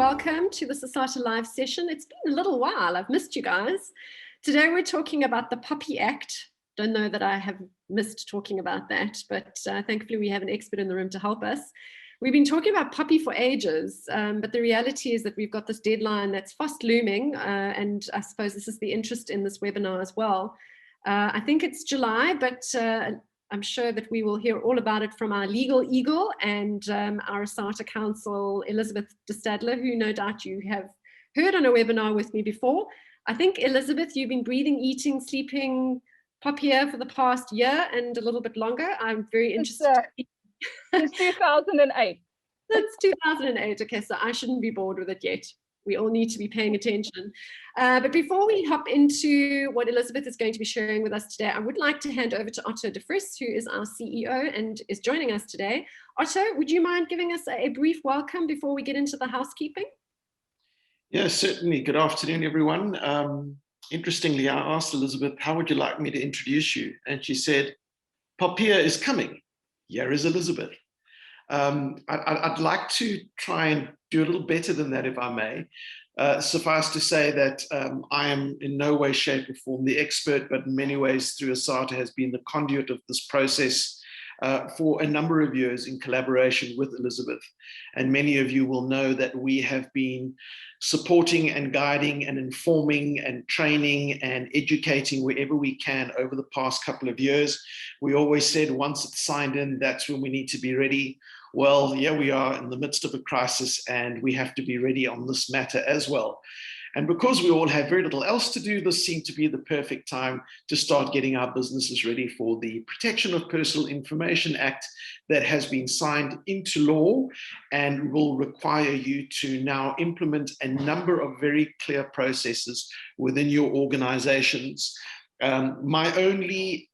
welcome to this ASATA live session. It's been a little while, I've missed you guys. Today we're talking about the POPIA Act. Don't know that I have missed talking about that, but thankfully we have an expert in the room to help us. We've been talking about POPI for ages, but the reality is that we've got this deadline that's fast looming, and I suppose this is the interest in this webinar as well. I think it's July, but I'm sure that we will hear all about it from our legal eagle and our ASATA counsel, Elizabeth de Stadler, who no doubt you have heard on a webinar with me before. I think, Elizabeth, you've been breathing, eating, sleeping POPIA for the past year and a little bit longer. I'm very interested. Since 2008. Since 2008. Okay, so I shouldn't be bored with it yet. We all need to be paying attention. But before we hop into what Elizabeth is going to be sharing with us today, I would like to hand over to Otto de Vries, who is our CEO and is joining us today. Otto, would you mind giving us a brief welcome before we get into the housekeeping? Yes, certainly. Good afternoon, everyone. Interestingly, I asked Elizabeth, how would you like me to introduce you? And she said, POPIA is coming. Here is Elizabeth. I'd like to try and do a little better than that, if I may. Suffice to say that I am in no way, shape, or form the expert, but in many ways through ASATA has been the conduit of this process for a number of years in collaboration with Elizabeth. And many of you will know that we have been supporting and guiding and informing and training and educating wherever we can over the past couple of years. We always said once it's signed in, that's when we need to be ready. Well, here we are in the midst of a crisis and we have to be ready on this matter as well. And because we all have very little else to do, this seemed to be the perfect time to start getting our businesses ready for the Protection of Personal Information Act that has been signed into law and will require you to now implement a number of very clear processes within your organizations. My only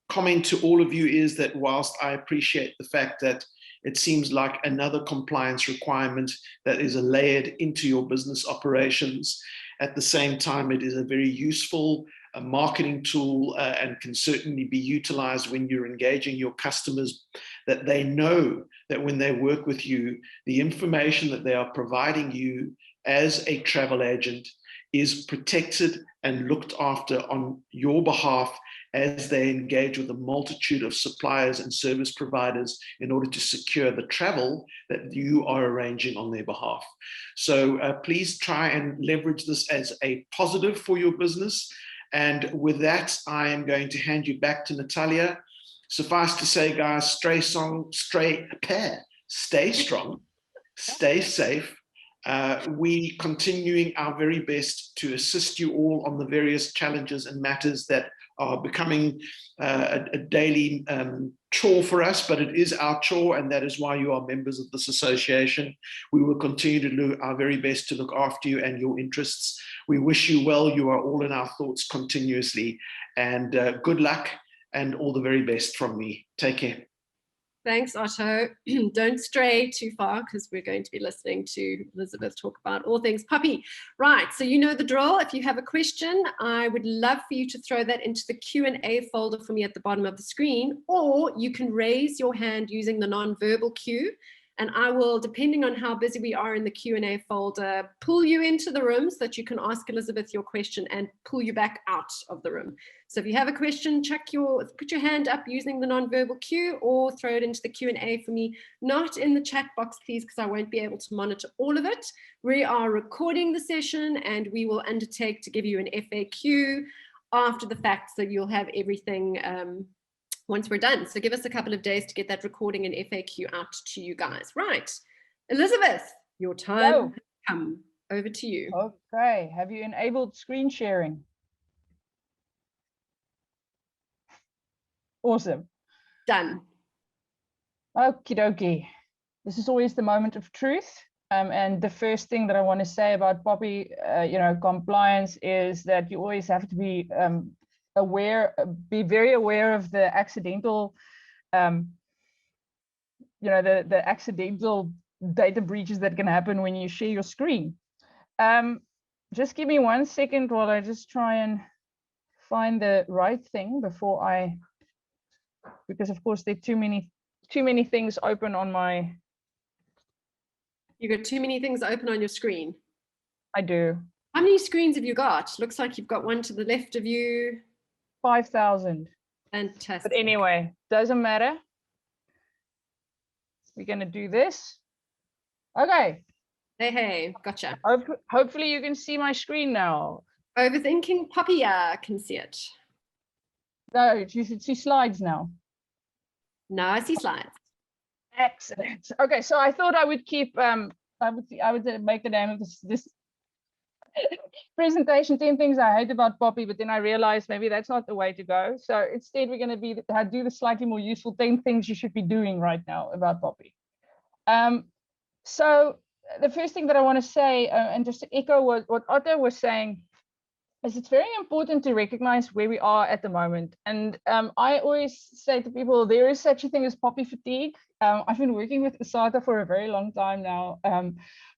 comment to all of you is that whilst I appreciate the fact that it seems like another compliance requirement that is layered into your business operations, at the same time, it is a very useful marketing tool and can certainly be utilized when you're engaging your customers, that they know that when they work with you, the information that they are providing you as a travel agent is protected and looked after on your behalf as they engage with a multitude of suppliers and service providers in order to secure the travel that you are arranging on their behalf. So please try and leverage this as a positive for your business. And with that, I am going to hand you back to Natalia. Suffice to say, guys, stay strong, stay safe. We continuing our very best to assist you all on the various challenges and matters that are becoming a daily chore for us, but it is our chore, and that is why you are members of this association. We will continue to do our very best to look after you and your interests. We wish you well. You are all in our thoughts continuously, and good luck and all the very best from me. Take care. Thanks, Otto. Don't stray too far because we're going to be listening to Elizabeth talk about all things puppy. Right, so you know the drill. If you have a question, I would love for you to throw that into the Q&A folder for me at the bottom of the screen, or you can raise your hand using the non-verbal cue, and I will, depending on how busy we are in the Q&A folder, pull you into the room so that you can ask Elizabeth your question and pull you back out of the room. So if you have a question, put your hand up using the non-verbal cue or throw it into the Q&A for me, not in the chat box, please, because I won't be able to monitor all of it. We are recording the session and we will undertake to give you an FAQ after the fact, so you'll have everything once we're done. So give us a couple of days to get that recording and FAQ out to you guys. Right, Elizabeth, your time has come. Over to you. Okay, have you enabled screen sharing? Awesome. Done. Okie dokie. This is always the moment of truth. And the first thing that I want to say about POPI, compliance is that you always have to be be very aware of the accidental, the accidental data breaches that can happen when you share your screen. Just give me 1 second while I just try and find the right thing before because of course there are too many things open on my You got too many things open on your screen. I do. How many screens have you got? Looks like you've got one to the left of you. 5,000. Fantastic. But anyway, doesn't matter. We're going to do this. Okay. Hey, gotcha. Hopefully you can see my screen now. Overthinking POPIA can see it. No, you should see slides now. Now I see slides. Excellent. Okay, so I thought I would keep I would make the name of this presentation 10 things I hate about Poppy, but then I realized maybe that's not the way to go. So instead we're going to do the slightly more useful 10 things you should be doing right now about Poppy. So the first thing that I want to say, and just to echo what Otto was saying, is it's very important to recognize where we are at the moment. And I always say to people, there is such a thing as Poppy fatigue. I've been working with ASATA for a very long time now,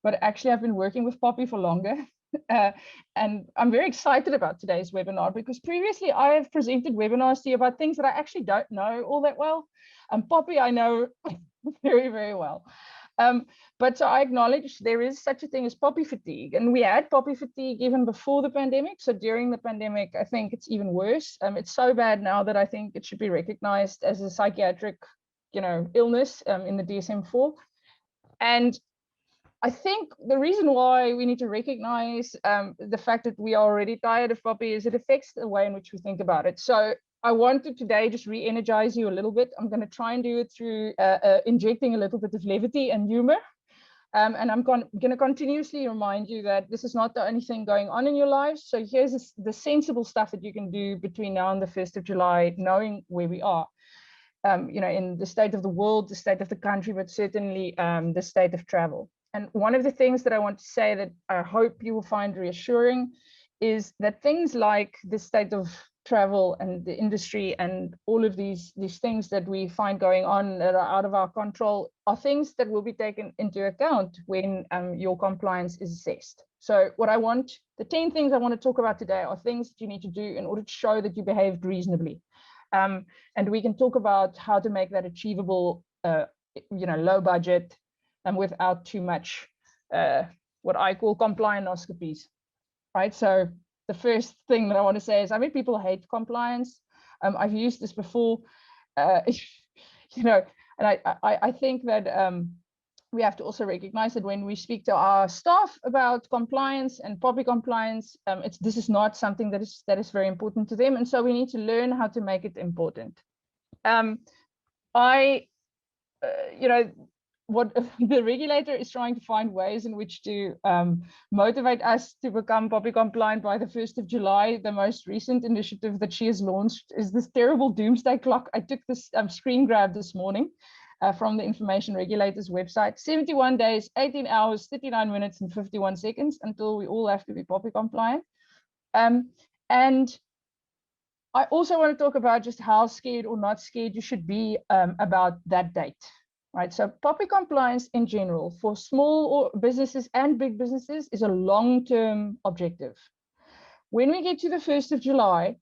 but actually I've been working with Poppy for longer. And I'm very excited about today's webinar because previously I have presented webinars to you about things that I actually don't know all that well. And Poppy I know very, very well. But so I acknowledge there is such a thing as Poppy fatigue, and we had Poppy fatigue even before the pandemic. So during the pandemic, I think it's even worse. It's so bad now that I think it should be recognized as a psychiatric, illness in the DSM-4. And I think the reason why we need to recognize the fact that we are already tired of Poppy is it affects the way in which we think about it. So I want to today just re-energize you a little bit. I'm going to try and do it through injecting a little bit of levity and humor. And I'm going to continuously remind you that this is not the only thing going on in your lives. So here's the sensible stuff that you can do between now and the 1st of July, knowing where we are, in the state of the world, the state of the country, but certainly the state of travel. And one of the things that I want to say that I hope you will find reassuring is that things like the state of travel and the industry and all of these things that we find going on that are out of our control are things that will be taken into account when your compliance is assessed. So the 10 things I want to talk about today are things that you need to do in order to show that you behaved reasonably. And we can talk about how to make that achievable, low budget and without too much what I call complianoscopies, right? So the first thing that I want to say is, people hate compliance. I've used this before, and I think that we have to also recognize that when we speak to our staff about compliance and Poppy compliance, this is not something that is very important to them, and so we need to learn how to make it important. What the regulator is trying to find ways in which to motivate us to become Poppy compliant by the 1st of July. The most recent initiative that she has launched is this terrible doomsday clock. I took this screen grab this morning from the Information Regulator's website. 71 days, 18 hours, 39 minutes and 51 seconds until we all have to be Poppy compliant. And I also want to talk about just how scared or not scared you should be about that date. Right, so Poppy compliance in general for small businesses and big businesses is a long-term objective. When we get to the 1st of July,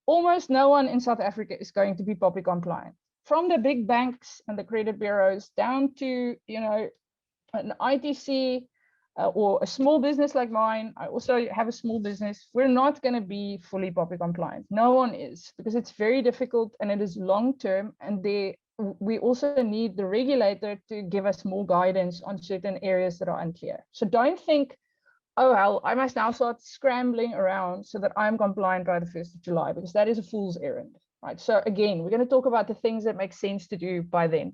almost no one in South Africa is going to be Poppy compliant. From the big banks and the credit bureaus down to, an ITC or a small business like mine. I also have a small business. We're not going to be fully Poppy compliant. No one is, because it's very difficult and it is long-term, and we also need the regulator to give us more guidance on certain areas that are unclear. So don't think, oh, well, I must now start scrambling around so that I'm compliant by the 1st of July, because that is a fool's errand, right? So again, we're going to talk about the things that make sense to do by then.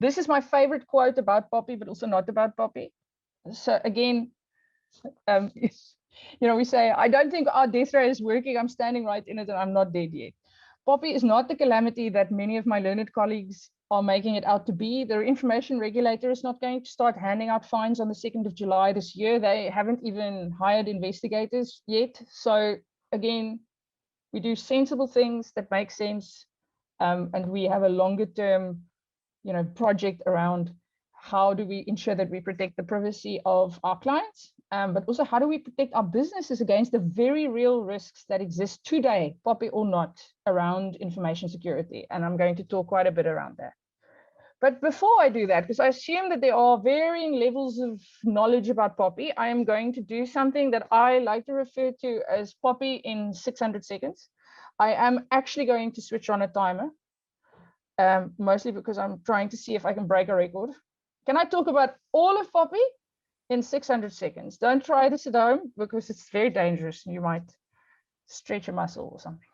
This is my favorite quote about Poppy, but also not about Poppy. So again, we say, I don't think our death ray is working. I'm standing right in it and I'm not dead yet. Poppy is not the calamity that many of my learned colleagues are making it out to be. The Information Regulator is not going to start handing out fines on the 2nd of July this year. They haven't even hired investigators yet. So again, we do sensible things that make sense, and we have a longer term, project around how do we ensure that we protect the privacy of our clients, but also how do we protect our businesses against the very real risks that exist today, Poppy or not, around information security. And I'm going to talk quite a bit around that. But before I do that, because I assume that there are varying levels of knowledge about POPI, I am going to do something that I like to refer to as POPI in 600 seconds. I am actually going to switch on a timer, mostly because I'm trying to see if I can break a record. Can I talk about all of POPI in 600 seconds? Don't try this at home because it's very dangerous. You might stretch a muscle or something.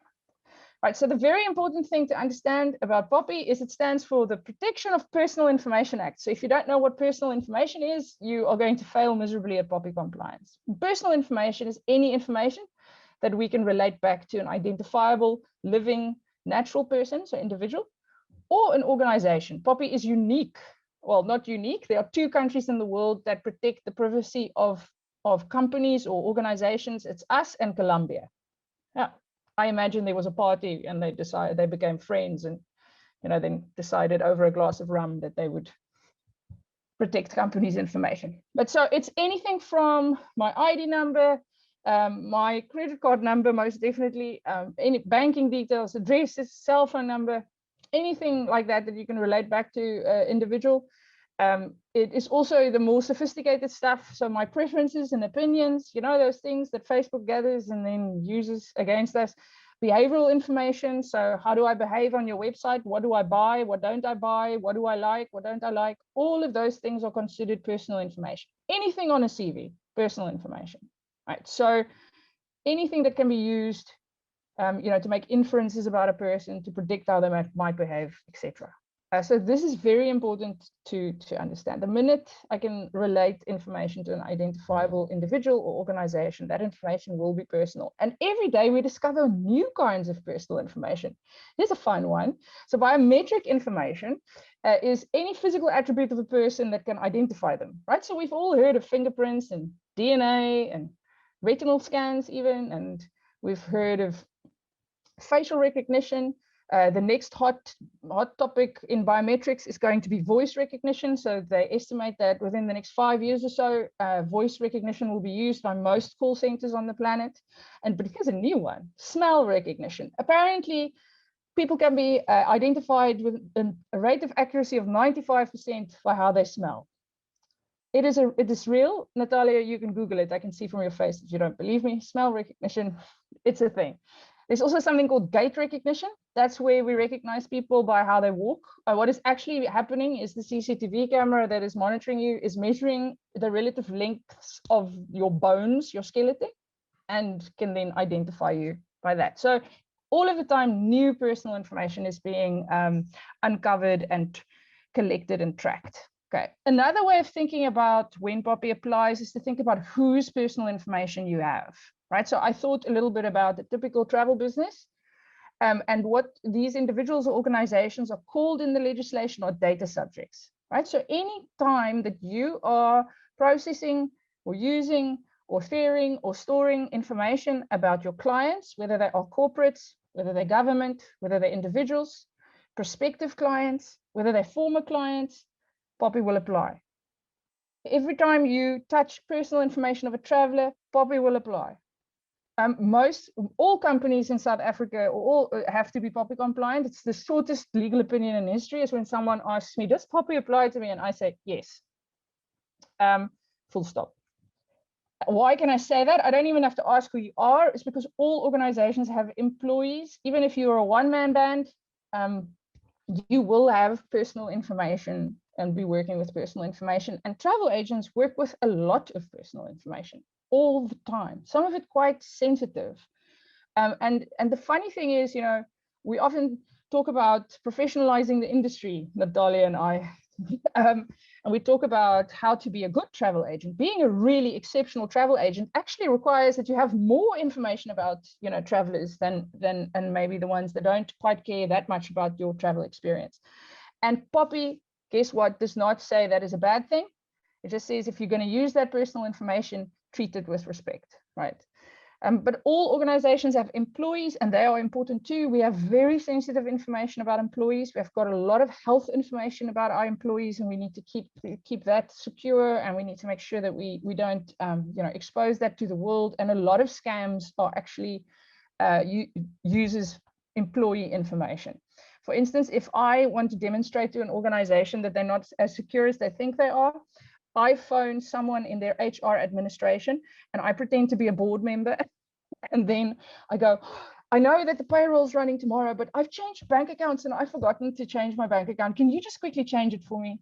Right, so the very important thing to understand about POPI is it stands for the Protection of Personal Information Act. So if you don't know what personal information is, you are going to fail miserably at POPI compliance. Personal information is any information that we can relate back to an identifiable, living, natural person, so individual, or an organization. POPI is unique. Well, not unique. There are 2 countries in the world that protect the privacy of companies or organizations. It's us and Colombia. Yeah. I imagine there was a party and they became friends and, then decided over a glass of rum that they would protect companies' information. But so it's anything from my ID number, my credit card number, most definitely, any banking details, addresses, cell phone number, anything like that that you can relate back to individual. It is also the more sophisticated stuff. So my preferences and opinions, those things that Facebook gathers and then uses against us. Behavioral information. So how do I behave on your website? What do I buy? What don't I buy? What do I like? What don't I like? All of those things are considered personal information. Anything on a CV, personal information, right? So anything that can be used, to make inferences about a person, to predict how they might behave, etc. So this is very important to understand. The minute I can relate information to an identifiable individual or organization, that information will be personal. And every day we discover new kinds of personal information. Here's a fun one. So biometric information is any physical attribute of a person that can identify them, right? So we've all heard of fingerprints and DNA and retinal scans even, and we've heard of facial recognition. The next hot topic in biometrics is going to be voice recognition. So they estimate that within the next 5 years or so, voice recognition will be used by most call centers on the planet. But here's a new one, smell recognition. Apparently, people can be identified with a rate of accuracy of 95% by how they smell. It is real. Natalia, you can Google it. I can see from your face that you don't believe me. Smell recognition, it's a thing. There's also something called gait recognition. That's where we recognize people by how they walk. What is actually happening is the CCTV camera that is monitoring you is measuring the relative lengths of your bones, your skeleton, and can then identify you by that. So all of the time, new personal information is being uncovered and collected and tracked. Okay. Another way of thinking about when POPI applies is to think about whose personal information you have. Right, so I thought a little bit about the typical travel business and what these individuals or organizations are called in the legislation are data subjects, right? So any time that you are processing or using or sharing or storing information about your clients, whether they are corporates, whether they're government, whether they're individuals, prospective clients, whether they're former clients, POPI will apply. Every time you touch personal information of a traveler, POPI will apply. All companies in South Africa all have to be POPI compliant. It's the shortest legal opinion in history is when someone asks me, does POPI apply to me? And I say, yes. Full stop. Why can I say that? I don't even have to ask who you are. It's because all organizations have employees. Even if you're a one-man band, you will have personal information and be working with personal information. And travel agents work with a lot of personal information all the time, some of it quite sensitive. And the funny thing is, we often talk about professionalizing the industry, Natalia and I, and we talk about how to be a good travel agent. Being a really exceptional travel agent actually requires that you have more information about, travelers than and maybe the ones that don't quite care that much about your travel experience. And POPI, guess what, does not say that is a bad thing. It just says if you're going to use that personal information, treat it with respect, right? But all organizations have employees and they are important too. We have very sensitive information about employees. We've got a lot of health information about our employees and we need to keep that secure and we need to make sure that we don't expose that to the world. And a lot of scams are actually uses employee information. For instance, if I want to demonstrate to an organization that they're not as secure as they think they are, I phone someone in their HR administration and I pretend to be a board member. And then I go, I know that the payroll's running tomorrow, but I've changed bank accounts and I've forgotten to change my bank account. Can you just quickly change it for me?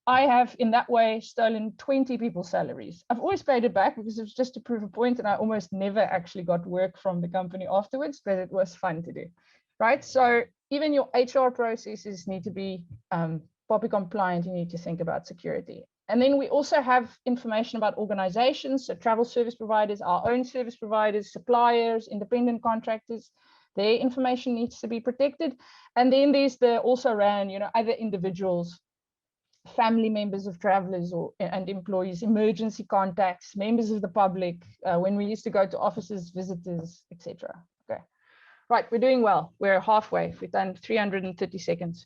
I have in that way stolen 20 people's salaries. I've always paid it back because it was just to prove a point, and I almost never actually got work from the company afterwards, but it was fun to do, right? So even your HR processes need to be POPIA compliant. You need to think about security. And then we also have information about organizations, so travel service providers, our own service providers, suppliers, independent contractors. Their information needs to be protected. And then there's the also ran, you know, other individuals, family members of travelers and employees, emergency contacts, members of the public, when we used to go to offices, visitors, etc. Okay, right, we're doing well. We're halfway. We've done 330 seconds.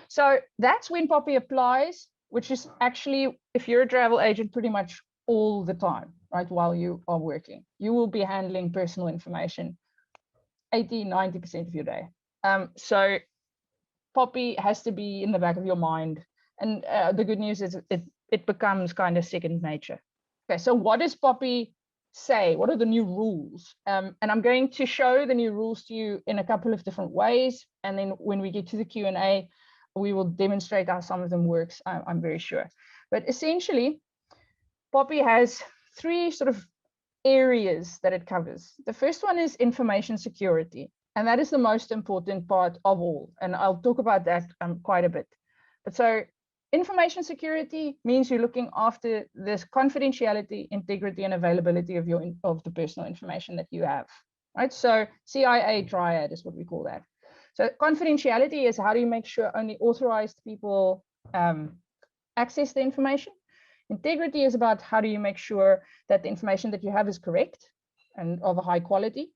So that's when POPIA applies, which is actually, if you're a travel agent, pretty much all the time, right, while you are working. You will be handling personal information 80–90% of your day. So POPIA has to be in the back of your mind. And the good news is it becomes kind of second nature. Okay, so what does POPIA say? What are the new rules? And I'm going to show the new rules to you in a couple of different ways. And then when we get to the Q&A, we will demonstrate how some of them works, I'm very sure. But essentially, POPIA has three sort of areas that it covers. The first one is information security. And that is the most important part of all. And I'll talk about that quite a bit. But so information security means you're looking after this confidentiality, integrity, and availability of the personal information that you have, right? So CIA triad is what we call that. So confidentiality is how do you make sure only authorized people access the information. Integrity is about how do you make sure that the information that you have is correct and of a high quality.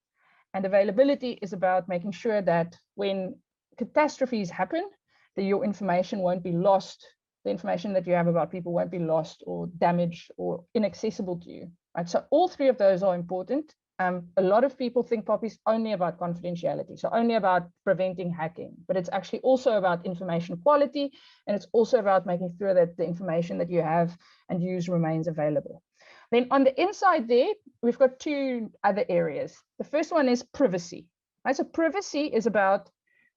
And availability is about making sure that when catastrophes happen, that your information won't be lost. The information that you have about people won't be lost or damaged or inaccessible to you, right? So all three of those are important. A lot of people think POPIA is only about confidentiality, so only about preventing hacking, but it's actually also about information quality, and it's also about making sure that the information that you have and use remains available. Then on the inside there, we've got two other areas. The first one is privacy, right? So privacy is about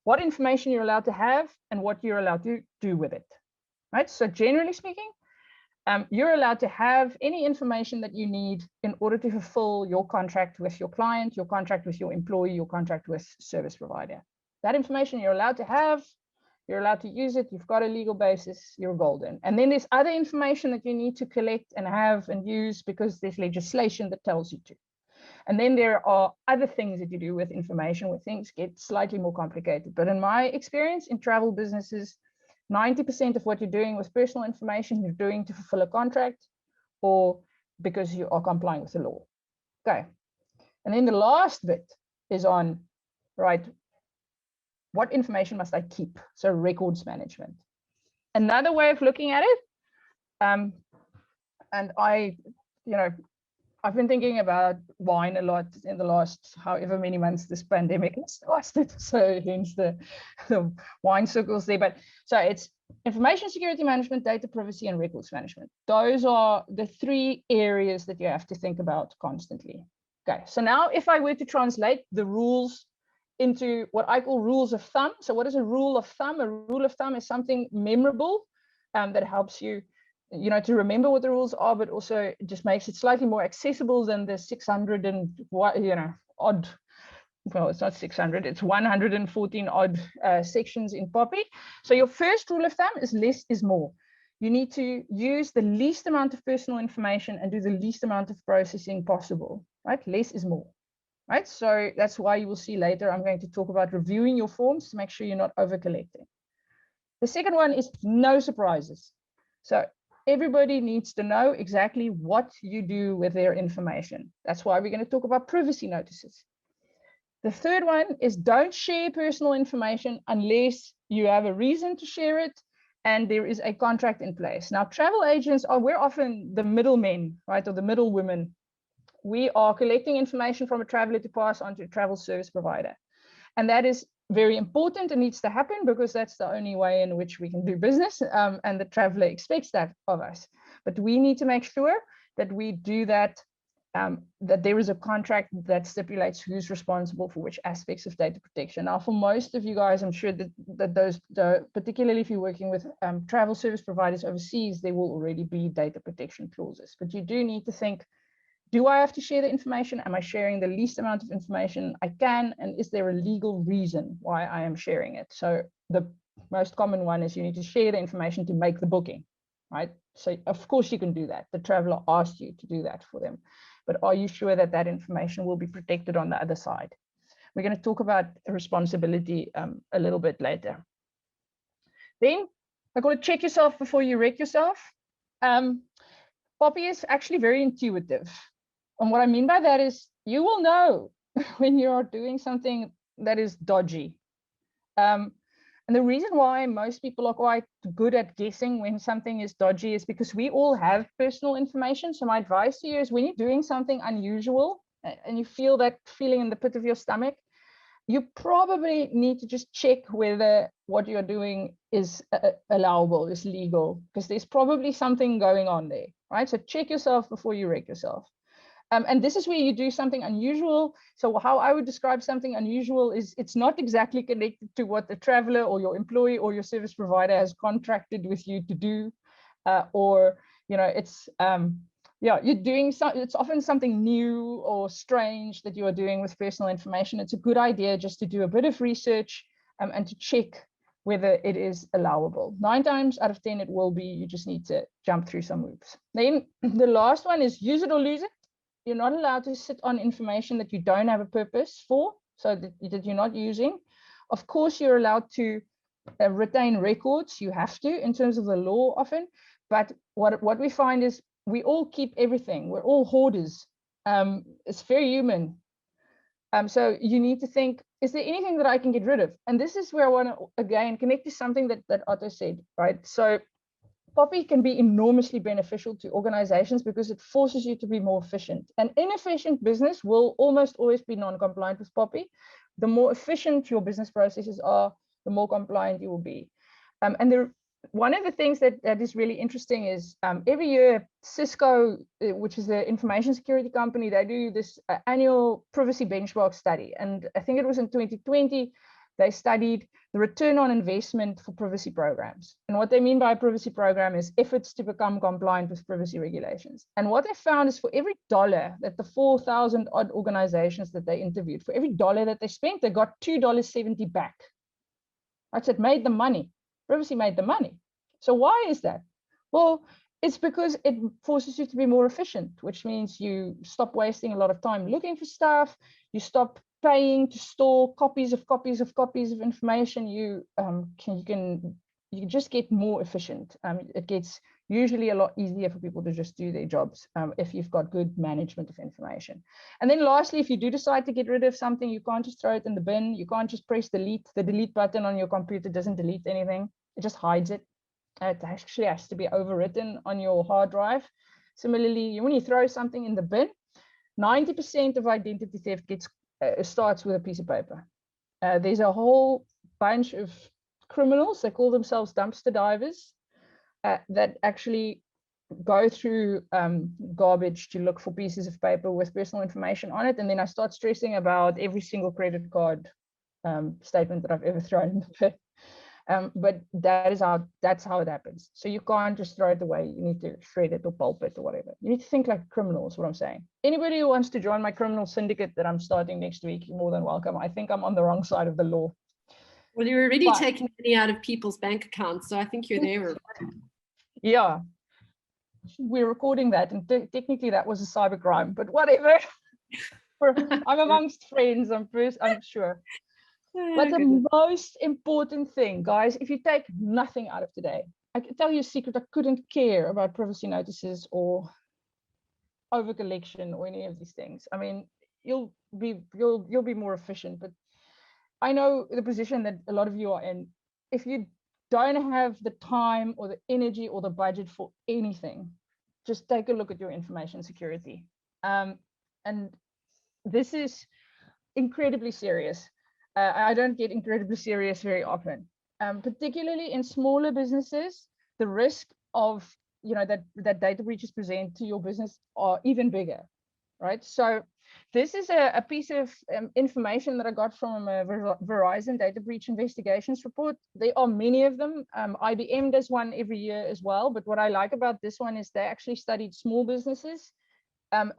what information you're allowed to have and what you're allowed to do with it, right? So generally speaking, you're allowed to have any information that you need in order to fulfill your contract with your client, your contract with your employee, your contract with service provider. That information you're allowed to have, you're allowed to use it, you've got a legal basis, you're golden. And then there's other information that you need to collect and have and use because there's legislation that tells you to. And then there are other things that you do with information where things get slightly more complicated. But in my experience in travel businesses, 90% of what you're doing with personal information, you're doing to fulfill a contract or because you are complying with the law. Okay. And then the last bit is on, right, what information must I keep? So records management. Another way of looking at it, and I've been thinking about wine a lot in the last however many months this pandemic has lasted. So hence the wine circles there. But so it's information security management, data privacy, and records management. Those are the three areas that you have to think about constantly. Okay, so now if I were to translate the rules into what I call rules of thumb. So what is a rule of thumb? A rule of thumb is something memorable that helps you to remember what the rules are, but also just makes it slightly more accessible than the 600 and odd, well, it's not 600, it's 114 odd sections in POPIA. So your first rule of thumb is less is more. You need to use the least amount of personal information and do the least amount of processing possible, right? Less is more, right? So that's why you will see later, I'm going to talk about reviewing your forms to make sure you're not over collecting. The second one is no surprises. So everybody needs to know exactly what you do with their information. That's why we're going to talk about privacy notices. The third one is don't share personal information unless you have a reason to share it and there is a contract in place. Now, travel agents we're often the middlemen, right, or the middle women. We are collecting information from a traveler to pass on to a travel service provider. And that is very important and needs to happen because that's the only way in which we can do business, and the traveler expects that of us. But we need to make sure that we do that, that there is a contract that stipulates who's responsible for which aspects of data protection. Now, for most of you guys, I'm sure that those, particularly if you're working with travel service providers overseas, there will already be data protection clauses. But you do need to think, do I have to share the information? Am I sharing the least amount of information I can? And is there a legal reason why I am sharing it? So the most common one is you need to share the information to make the booking, right? So of course you can do that. The traveler asked you to do that for them. But are you sure that that information will be protected on the other side? We're going to talk about responsibility a little bit later. Then I got to check yourself before you wreck yourself. POPIA is actually very intuitive. And what I mean by that is you will know when you are doing something that is dodgy. And the reason why most people are quite good at guessing when something is dodgy is because we all have personal information. So my advice to you is when you're doing something unusual and you feel that feeling in the pit of your stomach, you probably need to just check whether what you're doing is allowable, is legal, because there's probably something going on there, right? So check yourself before you wreck yourself. And this is where you do something unusual. So how I would describe something unusual is it's not exactly connected to what the traveler or your employee or your service provider has contracted with you to do, or, you know, it's, yeah, you're doing it's often something new or strange that you are doing with personal information. It's a good idea just to do a bit of research and to check whether it is allowable. 9 times out of 10, it will be. You just need to jump through some hoops. Then the last one is use it or lose it. You're not allowed to sit on information that you don't have a purpose for, so that you're not using. Of course, you're allowed to retain records. You have to in terms of the law often. But what we find is we all keep everything. We're all hoarders. It's very human. So you need to think, is there anything that I can get rid of? And this is where I want to, again, connect to something that Otto said, right? So POPIA can be enormously beneficial to organizations because it forces you to be more efficient. An inefficient business will almost always be non-compliant with POPIA. The more efficient your business processes are, the more compliant you will be. And one of the things that is really interesting is every year Cisco, which is the information security company, they do this annual privacy benchmark study. And I think it was in 2020, they studied the return on investment for privacy programs. And what they mean by a privacy program is efforts to become compliant with privacy regulations. And what they found is for every dollar that the 4,000 odd organizations that they interviewed, for every dollar that they spent, they got $2.70 back. Right, so it made the money. Privacy made the money. So why is that? Well, it's because it forces you to be more efficient, which means you stop wasting a lot of time looking for stuff. You stop paying to store copies of information. You can just get more efficient. It gets usually a lot easier for people to just do their jobs if you've got good management of information. And then lastly, if you do decide to get rid of something, you can't just throw it in the bin. You can't just press delete. The delete button on your computer doesn't delete anything. It just hides it. It actually has to be overwritten on your hard drive. Similarly, when you throw something in the bin, 90% of identity theft starts with a piece of paper. There's a whole bunch of criminals, they call themselves dumpster divers, that actually go through garbage to look for pieces of paper with personal information on it. And then I start stressing about every single credit card statement that I've ever thrown in the bin. But that's how it happens. So you can't just throw it away. You need to shred it or pulp it or whatever. You need to think like criminals, what I'm saying. Anybody who wants to join my criminal syndicate that I'm starting next week, you're more than welcome. I think I'm on the wrong side of the law. Well, you're already taking money out of people's bank accounts, so I think you're there. Yeah. We're recording that, and technically that was a cybercrime, but whatever. I'm amongst friends, I'm sure. But the most important thing, guys, if you take nothing out of today, I can tell you a secret. I couldn't care about privacy notices or over collection or any of these things. I mean, you'll be more efficient, but I know the position that a lot of you are in. If you don't have the time or the energy or the budget for anything, just take a look at your information security. And this is incredibly serious. I don't get incredibly serious very often. Particularly in smaller businesses, the risk of that data breaches present to your business are even bigger, right? So this is a piece of information that I got from a Verizon data breach investigations report. There are many of them. IBM does one every year as well. But what I like about this one is they actually studied small businesses. And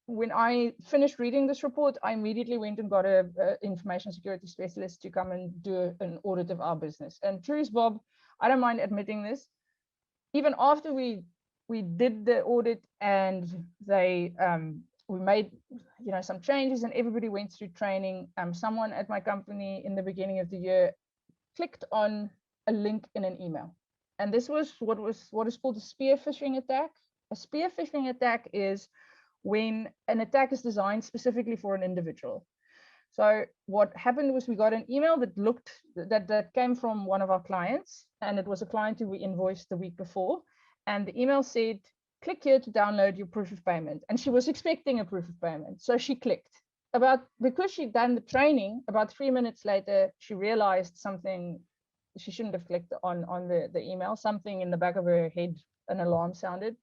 when I finished reading this report, I immediately went and got a information security specialist to come and do an audit of our business. And truth, Bob, I don't mind admitting this. Even after we did the audit and we made some changes and everybody went through training, someone at my company in the beginning of the year clicked on a link in an email. And this was what is called a spear phishing attack. A spear phishing attack is when an attack is designed specifically for an individual. So what happened was we got an email that came from one of our clients, and it was a client who we invoiced the week before. And the email said, click here to download your proof of payment. And she was expecting a proof of payment. So she clicked. Because she'd done the training, about 3 minutes later, she realized something she shouldn't have clicked on the email. Something in the back of her head, an alarm sounded.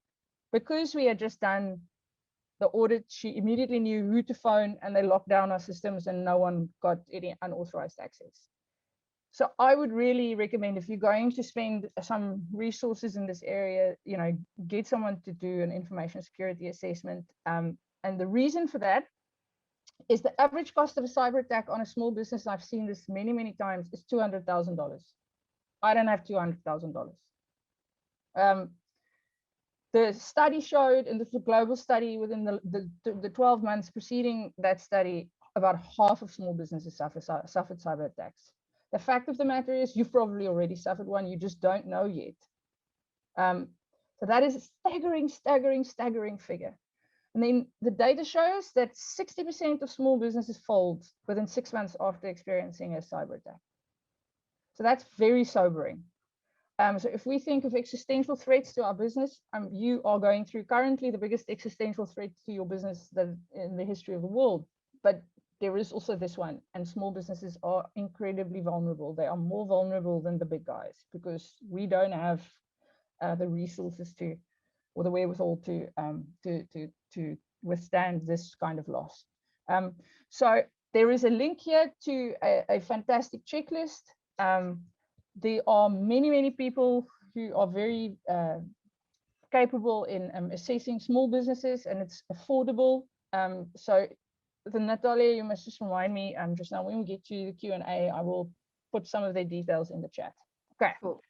Because we had just done the audit, she immediately knew who to phone, and they locked down our systems and no one got any unauthorized access. So I would really recommend, if you're going to spend some resources in this area, get someone to do an information security assessment. And the reason for that is the average cost of a cyber attack on a small business, I've seen this many, many times, is $200,000. I don't have $200,000. The study showed, and this was a global study, within the 12 months preceding that study, about half of small businesses suffered cyber attacks. The fact of the matter is, you've probably already suffered one, you just don't know yet. So that is a staggering figure. And then the data shows that 60% of small businesses fold within 6 months after experiencing a cyber attack. So that's very sobering. So if we think of existential threats to our business, you are going through currently the biggest existential threat to your business in the history of the world. But there is also this one, and small businesses are incredibly vulnerable. They are more vulnerable than the big guys because we don't have the resources or the wherewithal to withstand this kind of loss. So there is a link here to a fantastic checklist. There are many people who are very capable in assessing small businesses, and it's affordable. So Natalia, you must just remind me just now when we get to the Q&A, I will put some of their details in the chat. Okay, cool.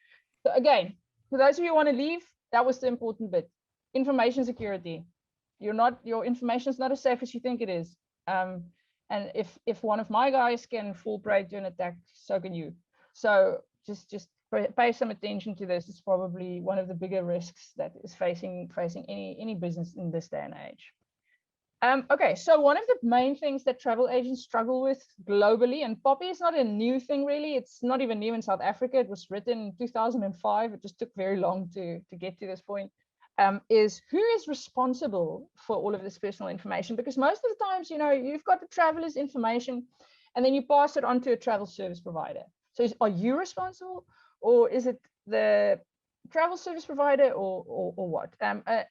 So again, for those of you who want to leave, that was the important bit. Information security. Your information is not as safe as you think it is. And if one of my guys can fall prey to an attack, so can you. So just pay some attention to this. It's probably one of the bigger risks that is facing any business in this day and age. Okay, so one of the main things that travel agents struggle with globally, and POPIA is not a new thing really, it's not even new in South Africa, it was written in 2005, it just took very long to get to this point, is who is responsible for all of this personal information? Because most of the times, you've got the traveler's information and then you pass it on to a travel service provider. So are you responsible, or is it the travel service provider, or what?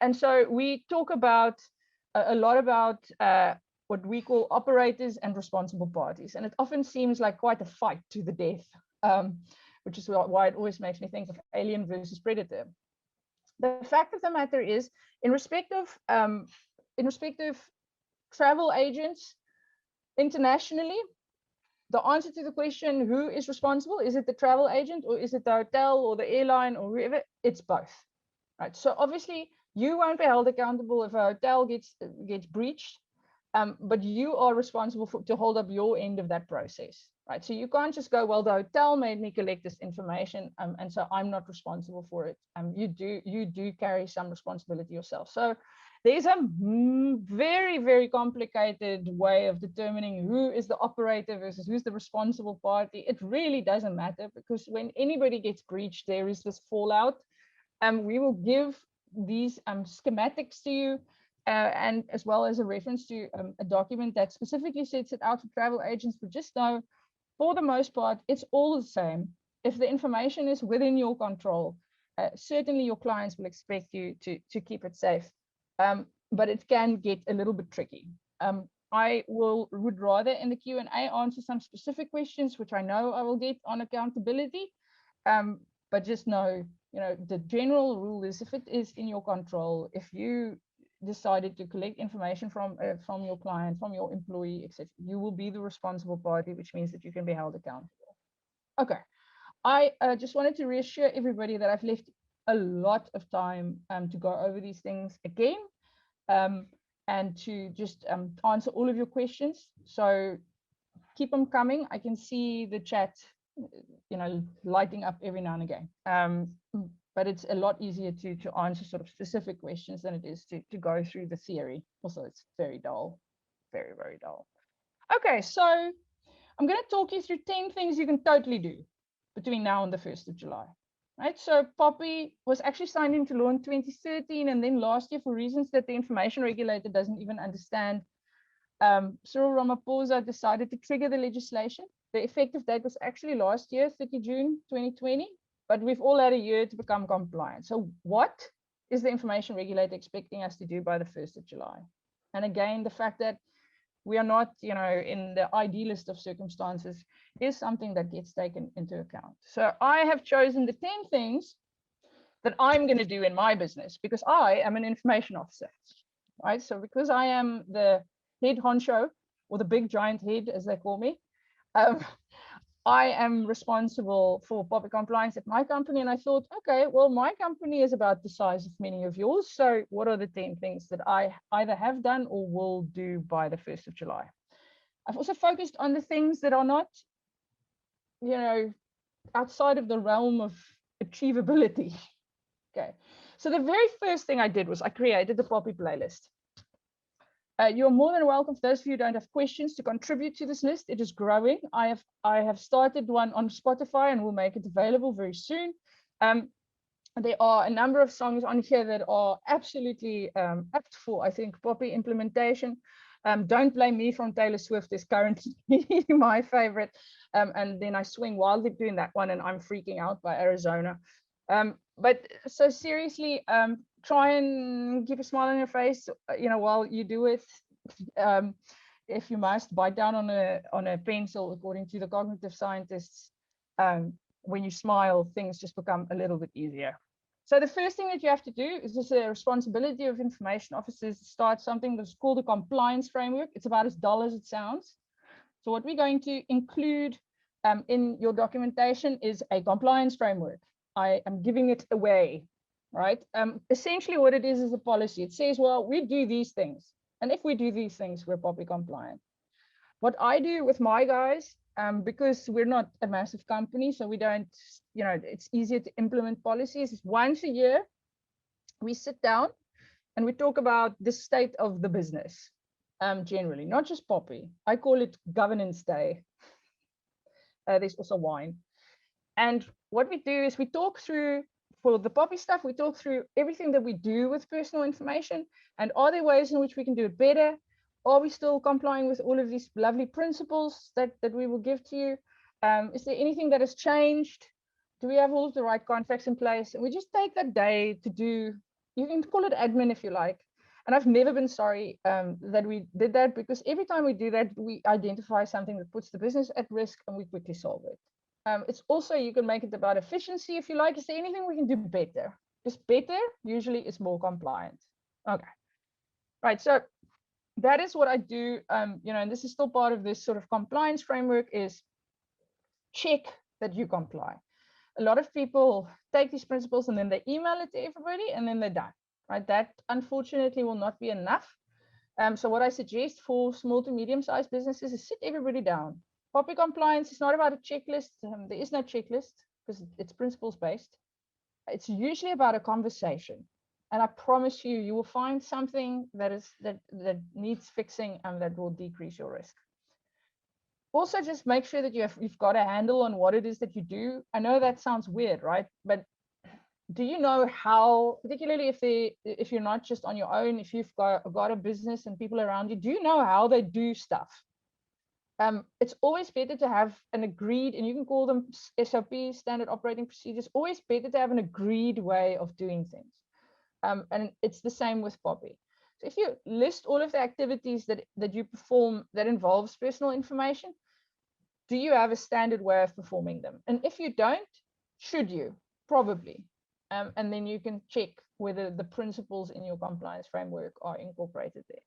And so we talk about a lot about what we call operators and responsible parties. And it often seems like quite a fight to the death, which is why it always makes me think of Alien versus Predator. The fact of the matter is, in respect of travel agents internationally, the answer to the question, who is responsible? Is it the travel agent, or is it the hotel or the airline or whoever? It's both, right? So obviously you won't be held accountable if a hotel gets breached, but you are responsible to hold up your end of that process, right? So you can't just go, well, the hotel made me collect this information, and so I'm not responsible for it. You do carry some responsibility yourself. So there's a very, very complicated way of determining who is the operator versus who's the responsible party. It really doesn't matter, because when anybody gets breached, there is this fallout. We will give these schematics to you, and as well as a reference to a document that specifically sets it out for travel agents. But just know for the most part, it's all the same. If the information is within your control, certainly your clients will expect you to keep it safe. But it can get a little bit tricky. I would rather in the Q&A answer some specific questions, which I know I will get on accountability. But just know, the general rule is if it is in your control, if you decided to collect information from your client, from your employee, etc., you will be the responsible party, which means that you can be held accountable. Okay, I just wanted to reassure everybody that I've left a lot of time to go over these things again. And to just answer all of your questions. So keep them coming. I can see the chat, lighting up every now and again. But it's a lot easier to answer sort of specific questions than it is to go through the theory. Also, it's very dull, very, very dull. Okay, so I'm going to talk you through 10 things you can totally do between now and the 1st of July. Right, so POPI was actually signed into law in 2013, and then last year, for reasons that the information regulator doesn't even understand, Cyril Ramaphosa decided to trigger the legislation. The effective date was actually last year, 30 June 2020, but we've all had a year to become compliant. So what is the information regulator expecting us to do by the 1st of July? And again, the fact that we are not, in the idealist of circumstances is something that gets taken into account. So I have chosen the 10 things that I'm going to do in my business because I am an information officer, right? So because I am the head honcho, or the big giant head, as they call me, I am responsible for POPI compliance at my company. And I thought, okay, well, my company is about the size of many of yours. So what are the 10 things that I either have done or will do by the 1st of July? I've also focused on the things that are not, outside of the realm of achievability. Okay. So the very first thing I did was I created the POPI playlist. You're more than welcome, for those of you who don't have questions, to contribute to this list. It is growing. I have started one on Spotify and will make it available very soon. There are a number of songs on here that are absolutely apt for, I think, POPI implementation. Don't Blame Me from Taylor Swift is currently my favorite. And then I swing wildly doing that one, and I'm Freaking Out by Arizona. But so seriously, try and keep a smile on your face, while you do it. If you must, bite down on a pencil, according to the cognitive scientists. When you smile, things just become a little bit easier. So the first thing that you have to do is just a responsibility of information officers to start something that's called a compliance framework. It's about as dull as it sounds. So what we're going to include in your documentation is a compliance framework. I am giving it away, right? Essentially what it is a policy. It says, well, we do these things. And if we do these things, we're POPI compliant. What I do with my guys, because we're not a massive company, so we don't, it's easier to implement policies, is once a year, we sit down and we talk about the state of the business, generally, not just POPI. I call it governance day. There's also wine. And what we do is we talk through, for the POPI stuff, we talk through everything that we do with personal information, and are there ways in which we can do it better? Are we still complying with all of these lovely principles that we will give to you? Is there anything that has changed? Do we have all of the right contracts in place? And we just take that day to do, you can call it admin if you like. And I've never been sorry that we did that, because every time we do that, we identify something that puts the business at risk and we quickly solve it. It's also, you can make it about efficiency if you like. Is there anything we can do better? Just better usually is more compliant. Okay, right. So that is what I do. And this is still part of this sort of compliance framework, is check that you comply. A lot of people take these principles and then they email it to everybody and then they're done, right? That unfortunately will not be enough. So what I suggest for small to medium-sized businesses is sit everybody down. POPI compliance is not about a checklist. There is no checklist because it's principles-based. It's usually about a conversation. And I promise you, you will find something that needs fixing and that will decrease your risk. Also, just make sure that you've got a handle on what it is that you do. I know that sounds weird, right? But do you know how, particularly if you're not just on your own, if you've got a business and people around you, do you know how they do stuff? It's always better to have an agreed, and you can call them SOPs, standard operating procedures, always better to have an agreed way of doing things. And it's the same with POPI. So if you list all of the activities that you perform that involves personal information, do you have a standard way of performing them? And if you don't, should you? Probably. And then you can check whether the principles in your compliance framework are incorporated there.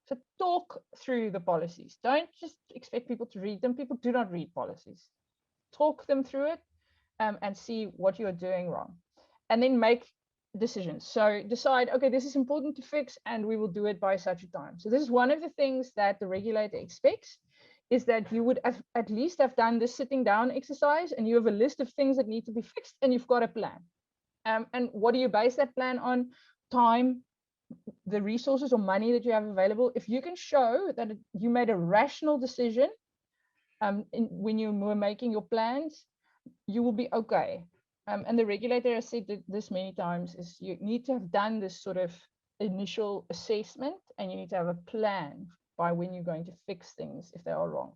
So talk through the policies. Don't just expect people to read them. People do not read policies. Talk them through it and see what you're doing wrong. And then make decisions. So decide, okay, this is important to fix and we will do it by such a time. So this is one of the things that the regulator expects, is that you would at least have done this sitting down exercise and you have a list of things that need to be fixed and you've got a plan. And what do you base that plan on? Time, the resources or money that you have available. If you can show that you made a rational decision when you were making your plans, you will be okay. And the regulator has said this many times, is you need to have done this sort of initial assessment and you need to have a plan by when you're going to fix things if they are wrong.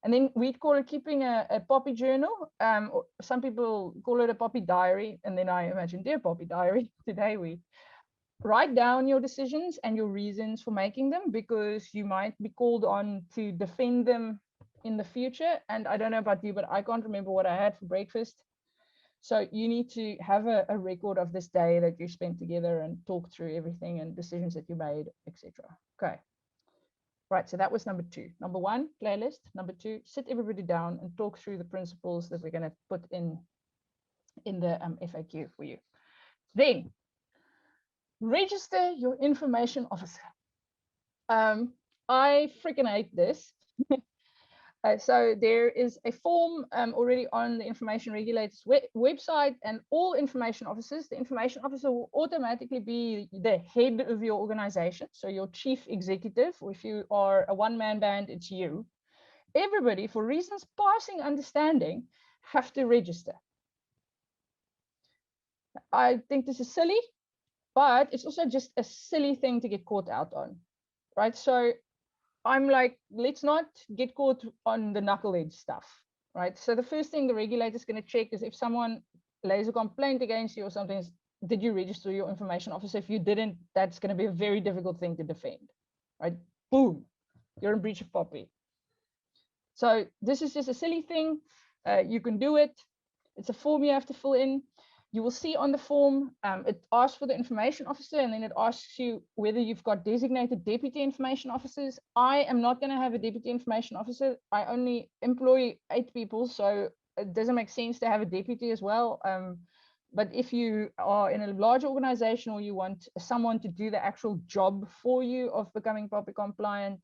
And then we call it keeping a POPI journal. Or some people call it a POPI diary. And then I imagine, dear POPI diary, today we write down your decisions and your reasons for making them, because you might be called on to defend them in the future. And I don't know about you, but I can't remember what I had for breakfast. So you need to have a record of this day that you spent together and talk through everything and decisions that you made, etc. Okay. Right, so that was number 2. Number 1, playlist. Number 2, sit everybody down and talk through the principles that we're going to put in the FAQ for you. Then, register your information officer. I freaking hate this. So there is a form already on the information regulators website, and all information officers, the information officer will automatically be the head of your organization. So your chief executive, or if you are a one-man band, it's you. Everybody, for reasons passing understanding, have to register. I think this is silly, but it's also just a silly thing to get caught out on, right? So I'm like, let's not get caught on the knucklehead stuff, right? So the first thing the regulator is going to check is if someone lays a complaint against you or something, did you register your information officer? If you didn't, that's going to be a very difficult thing to defend, right? Boom, you're in breach of POPI. So this is just a silly thing. You can do it. It's a form you have to fill in. You will see on the form, it asks for the information officer, and then it asks you whether you've got designated deputy information officers. I am not going to have a deputy information officer. I only employ 8 people, so it doesn't make sense to have a deputy as well. But if you are in a large organization or you want someone to do the actual job for you of becoming POPI compliant,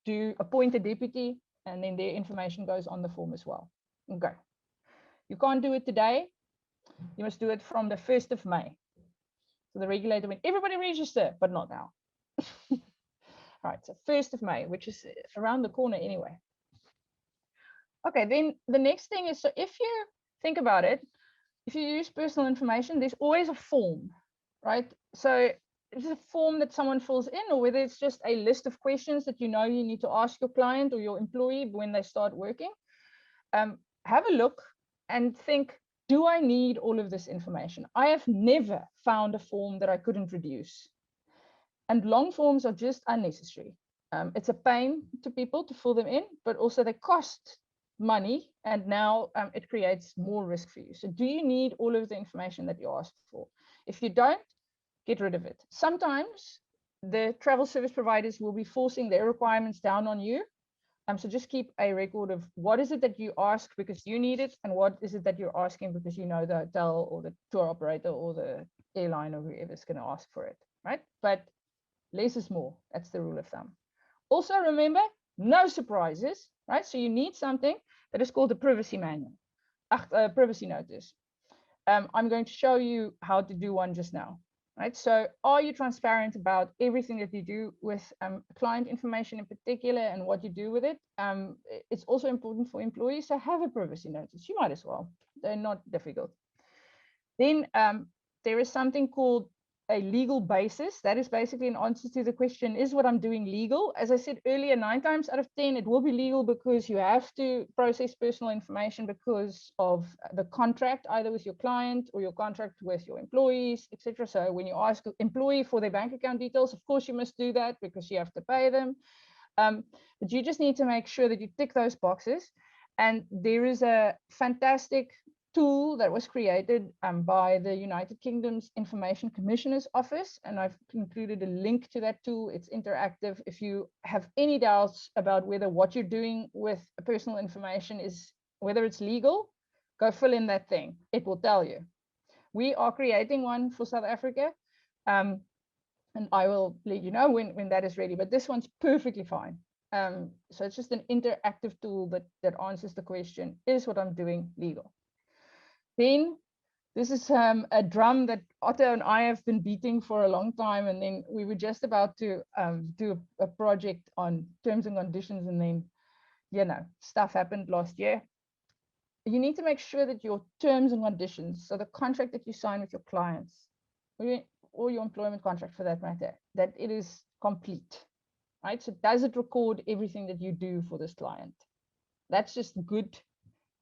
do appoint a deputy, and then their information goes on the form as well. Okay. You can't do it today. You must do it from the 1st of May. So the regulator went, everybody register, but not now. Right, so 1st of May, which is around the corner anyway. Okay, then the next thing is, so if you think about it, if you use personal information, there's always a form, right? So it's a form that someone fills in, or whether it's just a list of questions that you know you need to ask your client or your employee when they start working. Have a look and think, do I need all of this information? I have never found a form that I couldn't reduce. And long forms are just unnecessary. It's a pain to people to fill them in, but also they cost money, and now it creates more risk for you. So do you need all of the information that you asked for? If you don't, get rid of it. Sometimes the travel service providers will be forcing their requirements down on you. So just keep a record of what is it that you ask because you need it, and what is it that you're asking because you know the hotel or the tour operator or the airline or whoever's going to ask for it, right? But less is more. That's the rule of thumb. Also remember, no surprises, right? So you need something that is called a privacy manual, privacy notice. I'm going to show you how to do one just now. Right, so are you transparent about everything that you do with client information in particular and what you do with it? It's also important for employees to have a privacy notice. You might as well. They're not difficult. Then there is something called a legal basis. That is basically an answer to the question, is what I'm doing legal? As I said earlier, 9 times out of 10, it will be legal because you have to process personal information because of the contract, either with your client or your contract with your employees, etc. So when you ask an employee for their bank account details, of course you must do that because you have to pay them. But you just need to make sure that you tick those boxes. And there is a fantastic tool that was created by the United Kingdom's Information Commissioner's Office, and I've included a link to that tool. It's interactive. If you have any doubts about whether what you're doing with personal information is, whether it's legal, go fill in that thing. It will tell you. We are creating one for South Africa, and I will let you know when that is ready, but this one's perfectly fine. So it's just an interactive tool that answers the question, is what I'm doing legal? Then this is a drum that Otto and I have been beating for a long time, and then we were just about to do a project on terms and conditions, and then, you know, stuff happened last year. You need to make sure that your terms and conditions, so the contract that you sign with your clients, or your employment contract for that matter, that it is complete, right? So does it record everything that you do for this client? That's just good,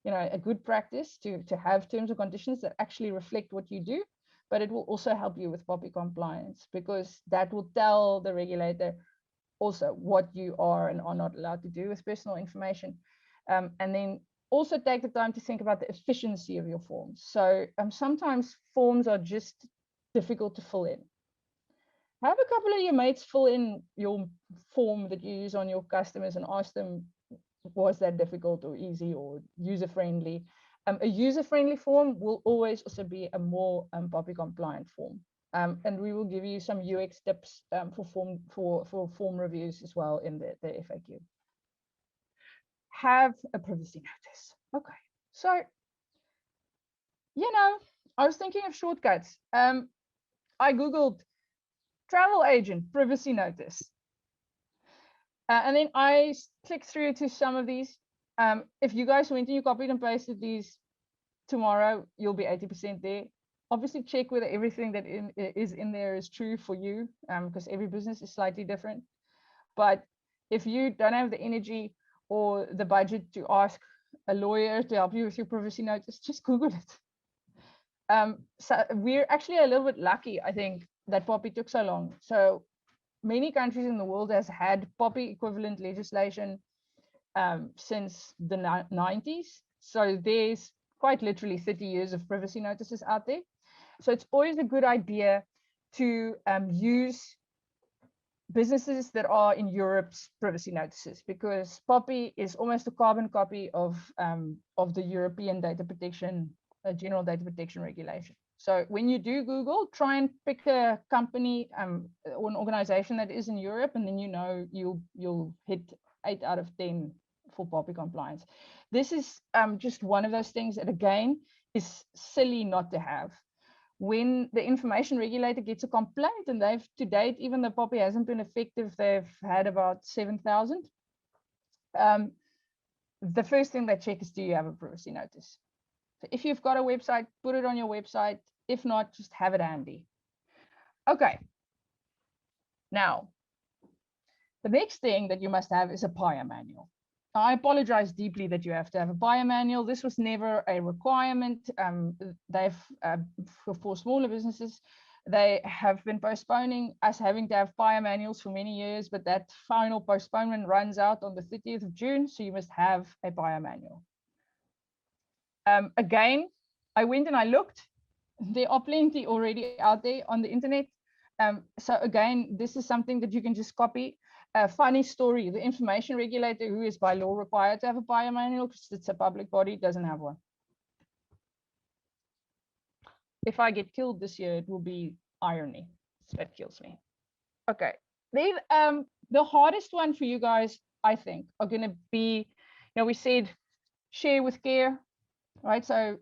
you know, a good practice to have terms and conditions that actually reflect what you do, but it will also help you with POPIA compliance, because that will tell the regulator also what you are and are not allowed to do with personal information. And then also take the time to think about the efficiency of your forms. So sometimes forms are just difficult to fill in. Have a couple of your mates fill in your form that you use on your customers and ask them, was that difficult or easy or user-friendly? A user-friendly form will always also be a more POPIA compliant form. And we will give you some UX tips for form reviews as well in the FAQ. Have a privacy notice. Okay, so, you know, I was thinking of shortcuts. I Googled travel agent privacy notice. And then I clicked through to some of these. If you guys went and you copied and pasted these tomorrow, you'll be 80% there. Obviously, check whether everything that is in there is true for you, because every business is slightly different. But if you don't have the energy or the budget to ask a lawyer to help you with your privacy notice, just Google it. So we're actually a little bit lucky, I think, that POPIA took so long. So many countries in the world has had POPIA equivalent legislation since the 90s. So there's quite literally 30 years of privacy notices out there. So it's always a good idea to use businesses that are in Europe's privacy notices, because POPIA is almost a carbon copy of the European data protection, general data protection regulation. So when you do Google, try and pick a company or an organization that is in Europe, and then you know you'll hit 8 out of 10 for POPIA compliance. This is just one of those things that, again, is silly not to have. When the information regulator gets a complaint, and they've to date, even though POPIA hasn't been effective, they've had about 7,000. The first thing they check is, do you have a privacy notice? So if you've got a website, put it on your website. If not, just have it handy. Okay. Now, the next thing that you must have is a POPIA manual. I apologize deeply that you have to have a POPIA manual. This was never a requirement. For smaller businesses, they have been postponing us having to have POPIA manuals for many years, but that final postponement runs out on the 30th of June, so you must have a POPIA manual. Again, I went and I looked. There are plenty already out there on the internet. So again, this is something that you can just copy. Funny story, the information regulator, who is by law required to have a POPIA manual because it's a public body, doesn't have one. If I get killed this year, it will be irony that kills me. Okay, then the hardest one for you guys, I think, are going to be, you know, we said share with care. Right, so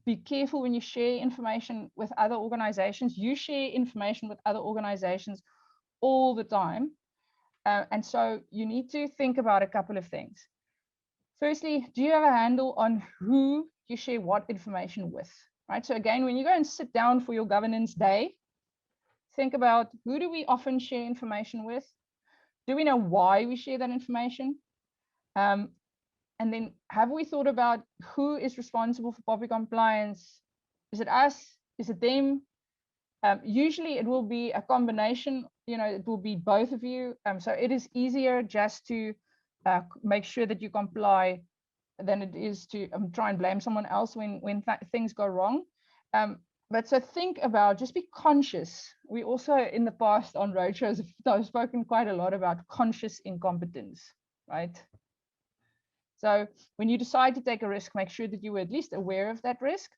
be careful when you share information with other organizations. You share information with other organizations all the time. And so you need to think about a couple of things. Firstly, do you have a handle on who you share what information with? Right, so again, when you go and sit down for your governance day, think about, who do we often share information with? Do we know why we share that information? And then have we thought about who is responsible for POPIA compliance? Is it us? Is it them? Usually it will be a combination, it will be both of you. So it is easier just to make sure that you comply than it is to try and blame someone else when things go wrong. But so think about, just be conscious. We also in the past on roadshows have spoken quite a lot about conscious incompetence, right? So when you decide to take a risk, make sure that you were at least aware of that risk.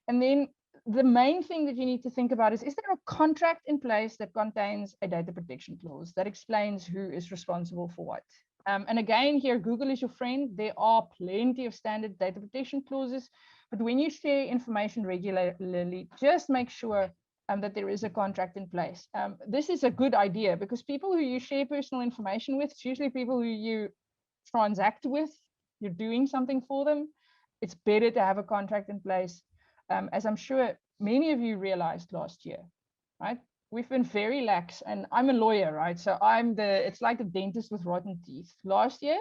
And then the main thing that you need to think about is there a contract in place that contains a data protection clause that explains who is responsible for what? And again, here, Google is your friend. There are plenty of standard data protection clauses, but when you share information regularly, just make sure that there is a contract in place. This is a good idea because people who you share personal information with, it's usually people who you transact with, you're doing something for them. It's better to have a contract in place. As I'm sure many of you realized last year, right? We've been very lax, and I'm a lawyer, right? So it's like the dentist with rotten teeth. Last year,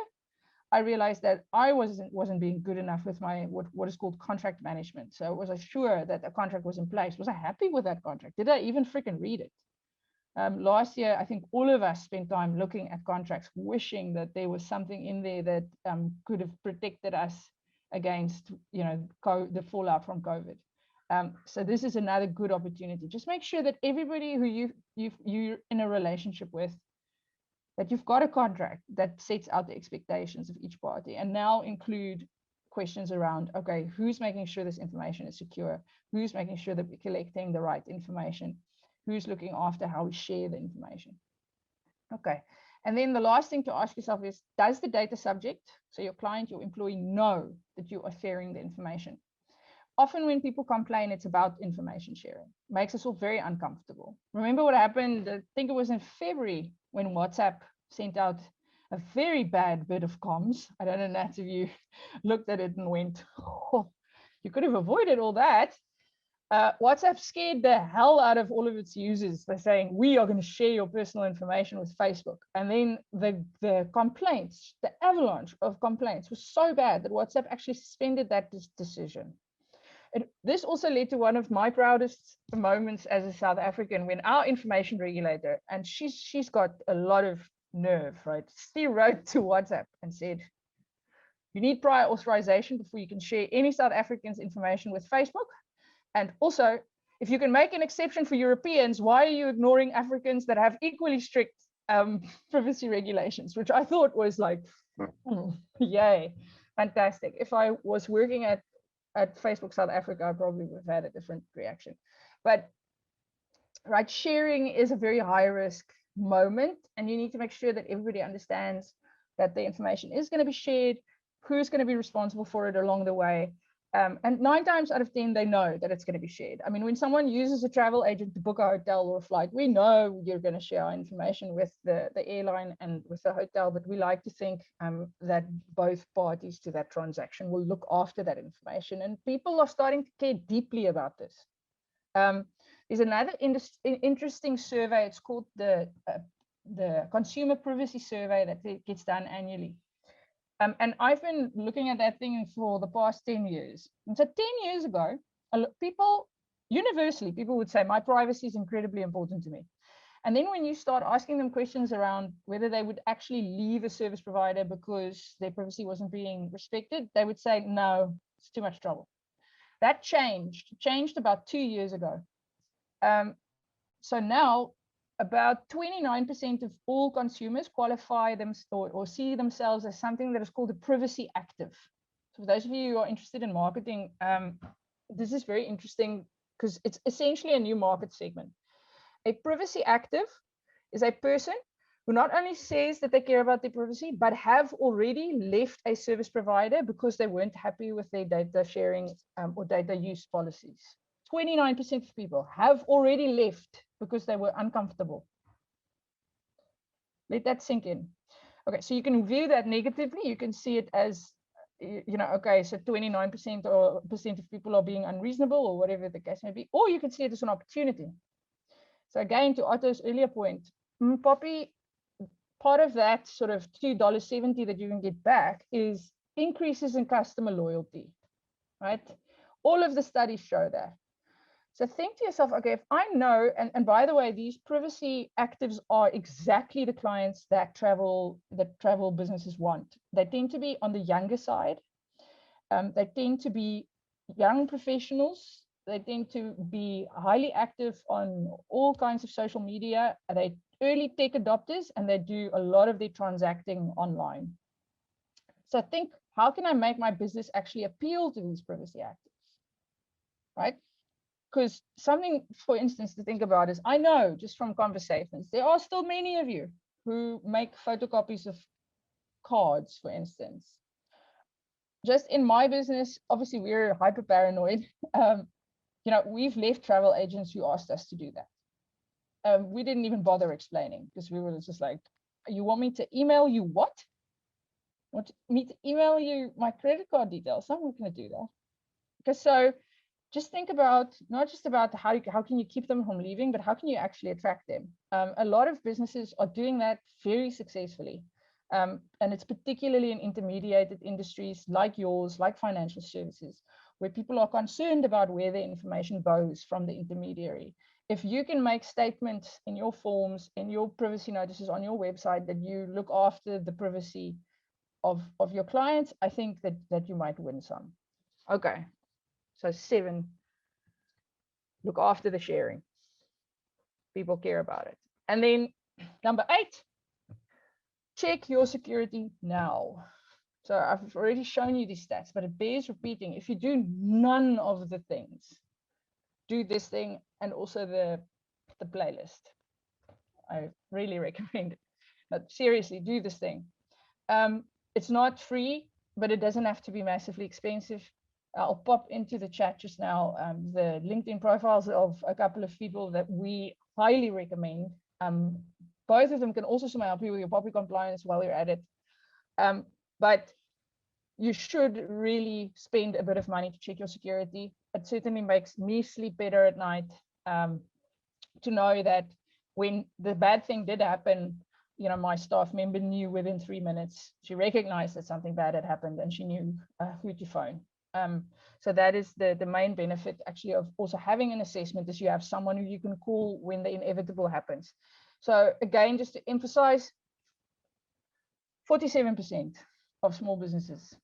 I realized that I wasn't being good enough with my what is called contract management. So was I sure that a contract was in place? Was I happy with that contract? Did I even freaking read it? Last year, I think all of us spent time looking at contracts, wishing that there was something in there that could have protected us against, the fallout from COVID. So this is another good opportunity. Just make sure that everybody who you're in a relationship with, that you've got a contract that sets out the expectations of each party, and now include questions around, okay, who's making sure this information is secure? Who's making sure that we're collecting the right information? Who's looking after how we share the information? Okay. And then the last thing to ask yourself is, does the data subject, so your client, your employee, know that you are sharing the information? Often when people complain, it's about information sharing. It makes us all very uncomfortable. Remember what happened, I think it was in February, when WhatsApp sent out a very bad bit of comms. I don't know, Nat, if you looked at it and went, oh, you could have avoided all that. WhatsApp scared the hell out of all of its users by saying, we are going to share your personal information with Facebook. And then the complaints, the avalanche of complaints was so bad that WhatsApp actually suspended that decision. This also led to one of my proudest moments as a South African, when our information regulator, and she's got a lot of nerve, right? She wrote to WhatsApp and said, you need prior authorization before you can share any South African's information with Facebook. And also, if you can make an exception for Europeans, why are you ignoring Africans that have equally strict privacy regulations? Which I thought was like, yay, fantastic. If I was working at Facebook South Africa, I probably would have had a different reaction. But right, sharing is a very high risk moment, and you need to make sure that everybody understands that the information is going to be shared, who's going to be responsible for it along the way. And 9 times out of 10, they know that it's going to be shared. I mean, when someone uses a travel agent to book a hotel or a flight, we know you're going to share our information with the airline and with the hotel, but we like to think that both parties to that transaction will look after that information. And people are starting to care deeply about this. There's another interesting survey. It's called the Consumer Privacy Survey that gets done annually. And I've been looking at that thing for the past 10 years. And so 10 years ago, universally, people would say, my privacy is incredibly important to me. And then when you start asking them questions around whether they would actually leave a service provider because their privacy wasn't being respected, they would say, no, it's too much trouble. That changed about 2 years ago. So now, about 29% of all consumers qualify them or see themselves as something that is called a privacy active. So for those of you who are interested in marketing, this is very interesting because it's essentially a new market segment. A privacy active is a person who not only says that they care about their privacy, but have already left a service provider because they weren't happy with their data sharing or data use policies. 29% of people have already left because they were uncomfortable. Let that sink in. Okay, so you can view that negatively. You can see it as, okay, so 29% of people are being unreasonable or whatever the case may be, or you can see it as an opportunity. So again, to Otto's earlier point, Poppy, part of that sort of $2.70 that you can get back is increases in customer loyalty, right? All of the studies show that. So think to yourself, okay, if I know, and by the way, these privacy actives are exactly the clients that travel businesses want. They tend to be on the younger side. They tend to be young professionals. They tend to be highly active on all kinds of social media. They early tech adopters, and they do a lot of their transacting online. So think, how can I make my business actually appeal to these privacy actives, right? Because something, for instance, to think about is, I know just from conversations, there are still many of you who make photocopies of cards, for instance. Just in my business, obviously we're hyper paranoid. You know, we've left travel agents who asked us to do that. We didn't even bother explaining, because we were just like, you want me to email you what? Want me to email you my credit card details? I'm not going to do that. Because so just think about, not just about how can you keep them from leaving, but how can you actually attract them? A lot of businesses are doing that very successfully. And it's particularly in intermediated industries like yours, like financial services, where people are concerned about where their information goes from the intermediary. If you can make statements in your forms, in your privacy notices on your website, that you look after the privacy of your clients, I think that you might win some. Okay. So 7, look after the sharing. People care about it. And then number 8, check your security now. So I've already shown you these stats, but it bears repeating. If you do none of the things, do this thing and also the playlist. I really recommend it. But seriously, do this thing. It's not free, but it doesn't have to be massively expensive. I'll pop into the chat just now the LinkedIn profiles of a couple of people that we highly recommend. Both of them can also help you with your POPIA compliance while you're at it. But you should really spend a bit of money to check your security. It certainly makes me sleep better at night to know that when the bad thing did happen, you know, my staff member knew within 3 minutes. She recognized that something bad had happened, and she knew who to phone. So that is the main benefit actually of also having an assessment, is you have someone who you can call when the inevitable happens. So again, just to emphasize, 47% of small businesses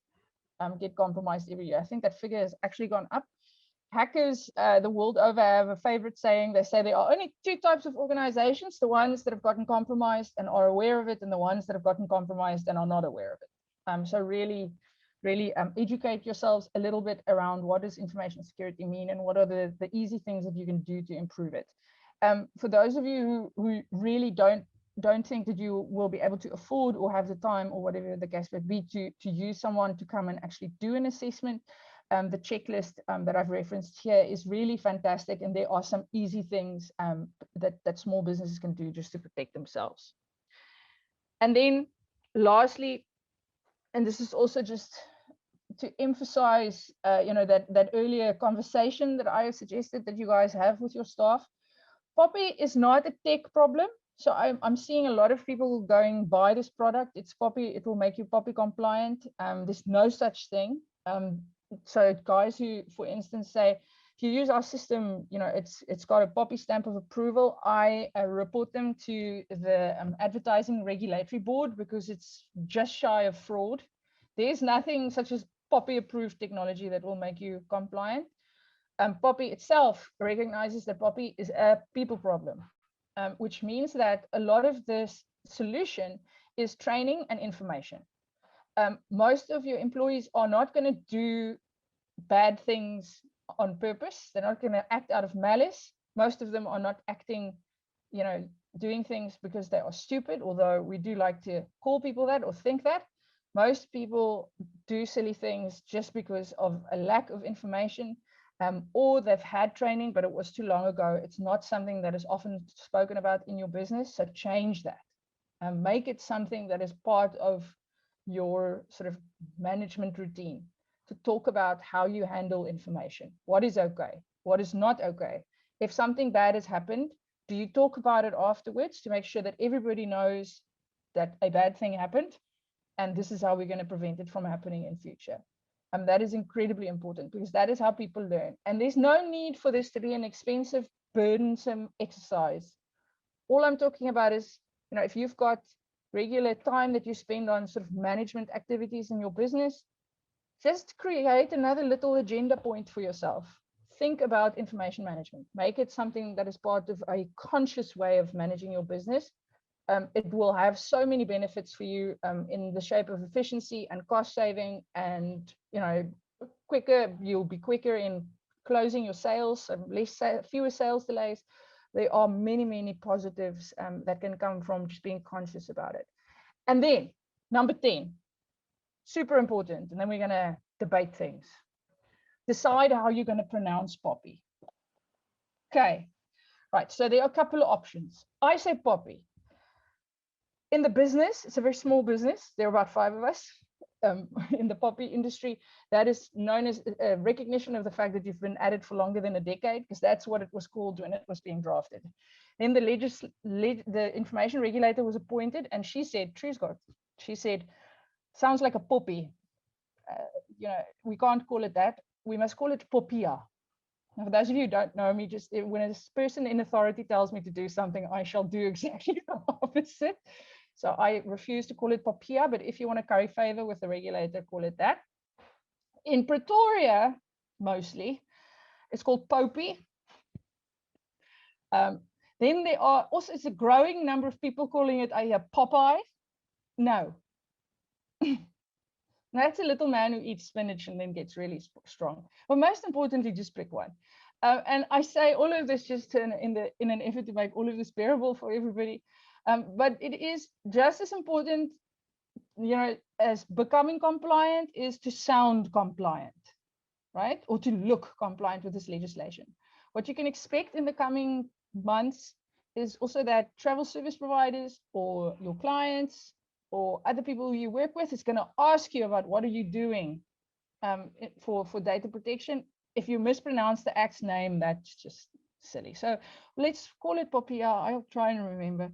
get compromised every year. I think that figure has actually gone up. Hackers the world over have a favorite saying. They say there are only 2 types of organizations: the ones that have gotten compromised and are aware of it, and the ones that have gotten compromised and are not aware of it. So really educate yourselves a little bit around what does information security mean, and what are the easy things that you can do to improve it. For those of you who really don't think that you will be able to afford or have the time or whatever the case may be to use someone to come and actually do an assessment, the checklist that I've referenced here is really fantastic, and there are some easy things that small businesses can do just to protect themselves. And then lastly, and this is also just to emphasize, you know, that earlier conversation that I suggested that you guys have with your staff. POPIA is not a tech problem. So I'm seeing a lot of people going, buy this product, it's POPIA, it will make you POPIA compliant. There's no such thing. So guys who, for instance, say, if you use our system, you know, it's got a POPIA stamp of approval, I report them to the advertising regulatory board, because it's just shy of fraud. There's nothing such as POPIA approved technology that will make you compliant. POPIA itself recognizes that POPIA is a people problem, which means that a lot of this solution is training and information. Most of your employees are not going to do bad things on purpose. They're not going to act out of malice. Most of them are not acting, you know, doing things because they are stupid, although we do like to call people that or think that. Most people do silly things just because of a lack of information, or they've had training, but it was too long ago. It's not something that is often spoken about in your business. So change that and make it something that is part of your sort of management routine, to talk about how you handle information. What is okay? What is not okay? If something bad has happened, Do you talk about it afterwards to make sure that everybody knows that a bad thing happened and this is how we're going to prevent it from happening in future? That is incredibly important, because that is how people learn. And there's no need for this to be an expensive, burdensome exercise. All I'm talking about is, if you've got regular time that you spend on sort of management activities in your business, just create another little agenda point for yourself. Think about information management. Make it something that is part of a conscious way of managing your business. It will have so many benefits for you in the shape of efficiency and cost saving, and you'll be quicker in closing your sales and fewer sales delays. There are many positives that can come from just being conscious about it. And then number 10, super important, and then we're going to debate things. Decide how you're going to pronounce POPI. Okay, right, so there are a couple of options. I say POPI. In the business, it's a very small business. There are about 5 of us in the POPI industry. That is known as a recognition of the fact that you've been at it for longer than a decade, because that's what it was called when it was being drafted. Then the information regulator was appointed, and she said, she said, sounds like a POPI. We can't call it that. We must call it POPIA. Now, for those of you who don't know me, just when a person in authority tells me to do something, I shall do exactly the opposite. So I refuse to call it POPIA, but if you want to curry favor with the regulator, call it that. In Pretoria, mostly, it's called POPI. Then there are also, it's a growing number of people calling it a Popeye. No. That's a little man who eats spinach and then gets really strong. But most importantly, just pick one. And I say all of this just in an effort to make all of this bearable for everybody. But it is just as important, as becoming compliant is to sound compliant, right? Or to look compliant with this legislation. What you can expect in the coming months is also that travel service providers or your clients or other people who you work with is going to ask you about what are you doing for data protection. If you mispronounce the act's name, that's just silly. So let's call it POPIA. I'll try and remember.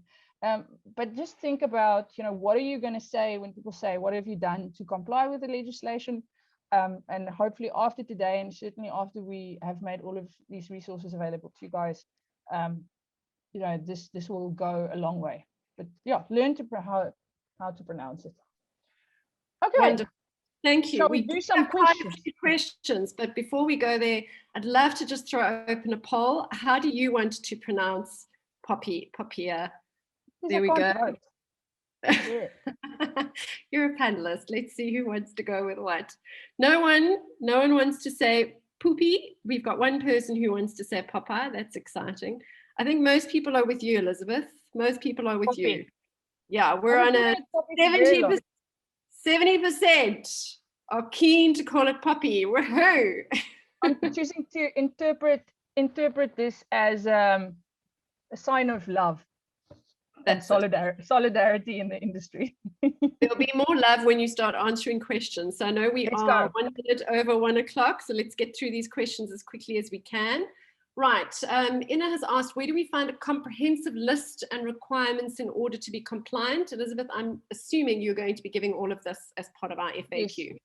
But just think about, what are you going to say when people say, what have you done to comply with the legislation? And hopefully after today, and certainly after we have made all of these resources available to you guys, this will go a long way. But yeah, learn to how to pronounce it. Okay. Wonderful. Thank you. Shall we do some questions? But before we go there, I'd love to just throw open a poll. How do you want to pronounce POPIA? There we go. You're a panelist. Let's see who wants to go with what. No one wants to say poopy. We've got one person who wants to say Popeye. That's exciting. I think most people are with you, Elizabeth. Most people are with Poppy. you. Yeah, we're on a 70% are keen to call it Poppy. Woohoo! I'm choosing to interpret this as a sign of love. That's solidarity in the industry. There'll be more love when you start answering questions. So I know we are 1 minute over 1 o'clock, so let's get through these questions as quickly as we can. Right, Ina has asked, where do we find a comprehensive list and requirements in order to be compliant? Elizabeth, I'm assuming you're going to be giving all of this as part of our FAQ. Yes.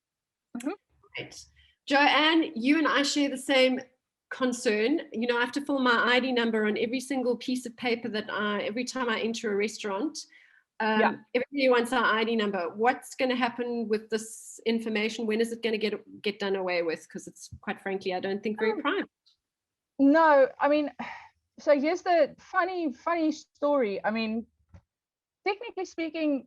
Mm-hmm. Right. Joanne, you and I share the same concern. I have to fill my ID number on every single piece of paper that every time I enter a restaurant. Everybody wants our ID number. What's going to happen with this information? When is it going to get done away with? Because it's, quite frankly, I don't think very private. No, I mean, so here's the funny story. I mean, technically speaking,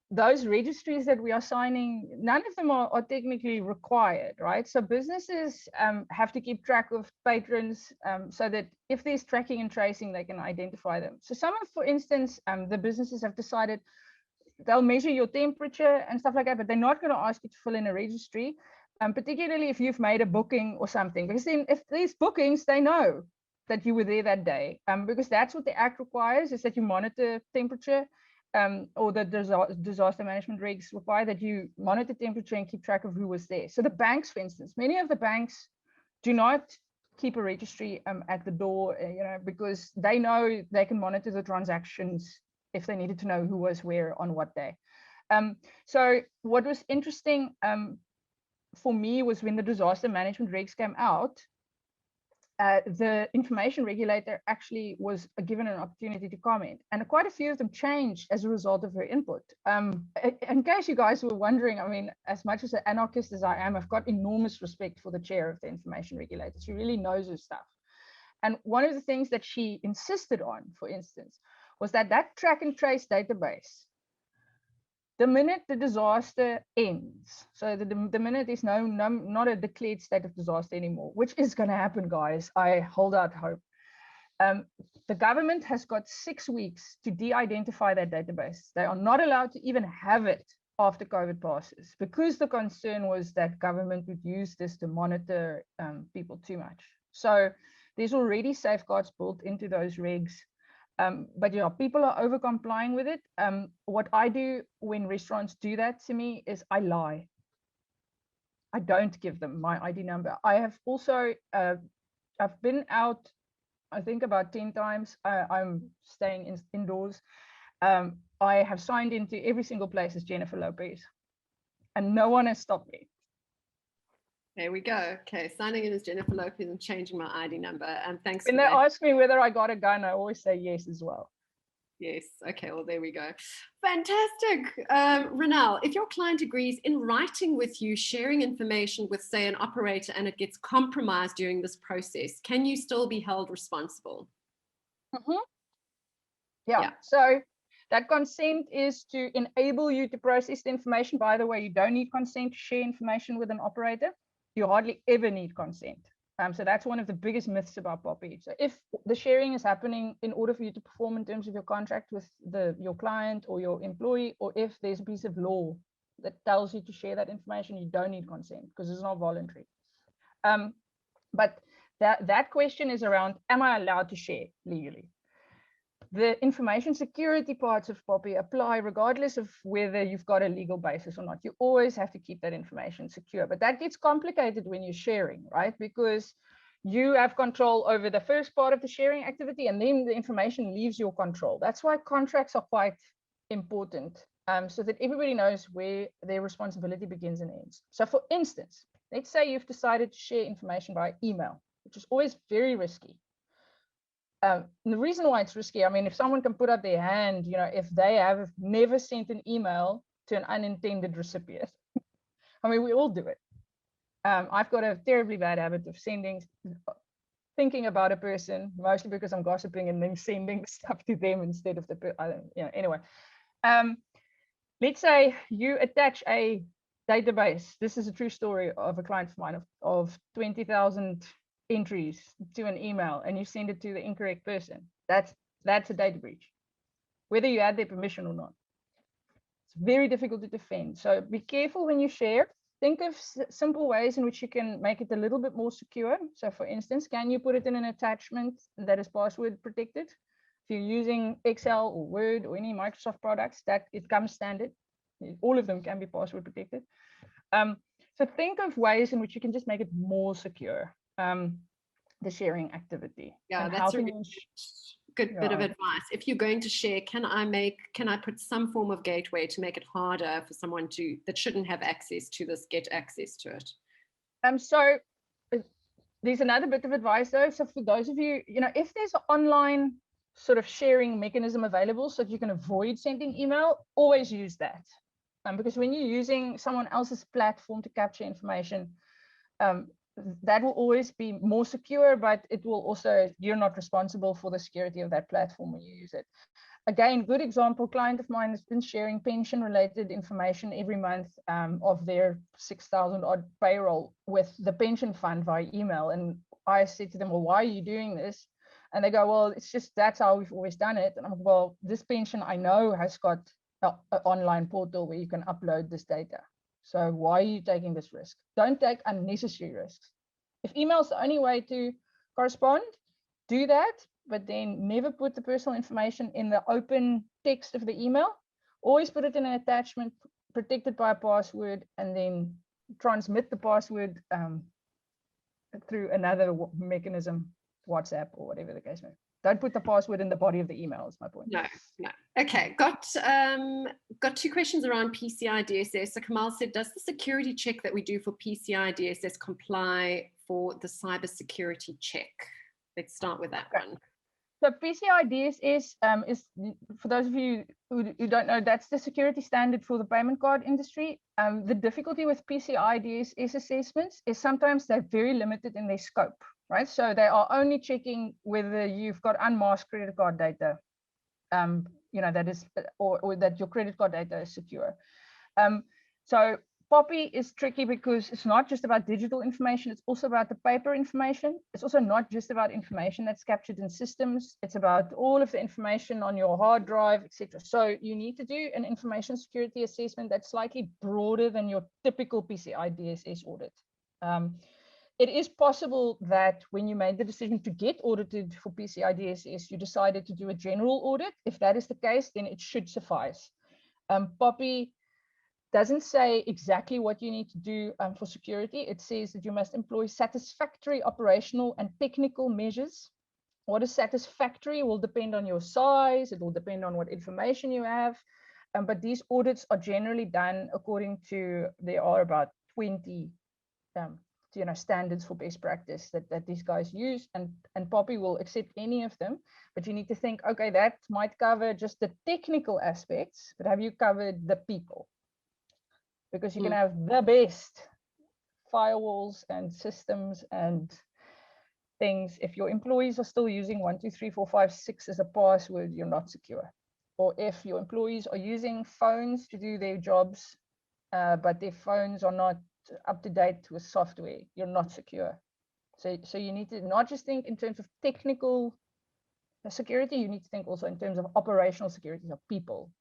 those registries that we are signing, none of them are technically required, right? So businesses have to keep track of patrons so that if there's tracking and tracing, they can identify them. So for instance, the businesses have decided they'll measure your temperature and stuff like that, but they're not going to ask you to fill in a registry, particularly if you've made a booking or something, because then if these bookings, they know that you were there that day, because that's what the Act requires, is that you monitor temperature. Or the disaster management regs require that you monitor temperature and keep track of who was there. So the banks, for instance, many of the banks do not keep a registry at the door, because they know they can monitor the transactions if they needed to know who was where on what day. So what was interesting for me was when the disaster management regs came out, the information regulator actually was given an opportunity to comment, and quite a few of them changed as a result of her input. In case you guys were wondering, I mean, as much as an anarchist as I am, I've got enormous respect for the chair of the information regulator. She really knows her stuff. And one of the things that she insisted on, for instance, was that track and trace database, the minute the disaster ends, so the minute there's not a declared state of disaster anymore, which is going to happen, guys, I hold out hope. The government has got 6 weeks to de-identify that database. They are not allowed to even have it after COVID passes, because the concern was that government would use this to monitor people too much. So there's already safeguards built into those regs. But yeah, people are over complying with it. What I do when restaurants do that to me is I lie. I don't give them my ID number. I have also, I've been out, I think about 10 times. I'm staying indoors. I have signed into every single place as Jennifer Lopez, and no one has stopped me. There we go. Okay, signing in as Jennifer Lopez and changing my ID number. And thanks. When they ask me whether I got a gun, I always say yes as well. Yes. Okay. Well, there we go. Fantastic. Ronelle, if your client agrees in writing with you, sharing information with, say, an operator, and it gets compromised during this process, can you still be held responsible? Mm-hmm. Yeah. So that consent is to enable you to process the information. By the way, you don't need consent to share information with an operator. You hardly ever need consent. So that's one of the biggest myths about POPI. So if the sharing is happening in order for you to perform in terms of your contract with your client or your employee, or if there's a piece of law that tells you to share that information, you don't need consent because it's not voluntary. But that question is around, am I allowed to share legally? The information security parts of POPI apply regardless of whether you've got a legal basis or not. You always have to keep that information secure, but that gets complicated when you're sharing, right? Because you have control over the first part of the sharing activity, and then the information leaves your control. That's why contracts are quite important, so that everybody knows where their responsibility begins and ends. So for instance, let's say you've decided to share information by email, which is always very risky. The reason why it's risky, I mean, if someone can put up their hand, if they have never sent an email to an unintended recipient, I mean, we all do it. I've got a terribly bad habit of thinking about a person, mostly because I'm gossiping, and then sending stuff to them instead of anyway. Let's say you attach a database. This is a true story of a client of mine of 20,000 entries to an email, and you send it to the incorrect person. That's a data breach, whether you had their permission or not. It's very difficult to defend. So be careful when you share. Think of simple ways in which you can make it a little bit more secure. So for instance, can you put it in an attachment that is password protected? If you're using Excel or Word or any Microsoft products, that it comes standard. All of them can be password protected. So think of ways in which you can just make it more secure. The sharing activity. Yeah, that's a really good bit of advice. If you're going to share, can I put some form of gateway to make it harder for someone that shouldn't have access to this, get access to it? So there's another bit of advice though. So for those of you, if there's an online sort of sharing mechanism available so that you can avoid sending email, always use that. Because when you're using someone else's platform to capture information, that will always be more secure, but it will also, you're not responsible for the security of that platform when you use it. Again, good example, client of mine has been sharing pension related information every month of their 6,000 odd payroll with the pension fund via email. And I said to them, well, why are you doing this? And they go, well, it's just, that's how we've always done it. And I'm like, well, this pension I know has got an online portal where you can upload this data. So why are you taking this risk? Don't take unnecessary risks. If email is the only way to correspond, do that, but then never put the personal information in the open text of the email. Always put it in an attachment protected by a password, and then transmit the password through another mechanism, WhatsApp or whatever the case may be. Don't put the password in the body of the email, is my point. No. Okay, got 2 questions around PCI DSS. So Kamal said, does the security check that we do for PCI DSS comply for the cybersecurity check? Let's start with that one. So PCI DSS is, for those of you who don't know, that's the security standard for the payment card industry. The difficulty with PCI DSS assessments is sometimes they're very limited in their scope, right? So they are only checking whether you've got unmasked credit card data, that is, or that your credit card data is secure. So POPI is tricky because it's not just about digital information, it's also about the paper information. It's also not just about information that's captured in systems. It's about all of the information on your hard drive, etc. So you need to do an information security assessment that's slightly broader than your typical PCI DSS audit. It is possible that when you made the decision to get audited for PCI DSS, you decided to do a general audit. If that is the case, then it should suffice. POPI doesn't say exactly what you need to do for security. It says that you must employ satisfactory operational and technical measures. What is satisfactory will depend on your size. It will depend on what information you have. But these audits are generally done according to, there are about 20 standards for best practice that these guys use, and POPI will accept any of them. But you need to think, okay, that might cover just the technical aspects, but have you covered the people? Because you can have the best firewalls and systems and things. If your employees are still using 1, 2, 3, 4, 5, 6 as a password, you're not secure. Or if your employees are using phones to do their jobs, but their phones are not up to date with software, you're not secure. So you need to not just think in terms of technical security, you need to think also in terms of operational security of people.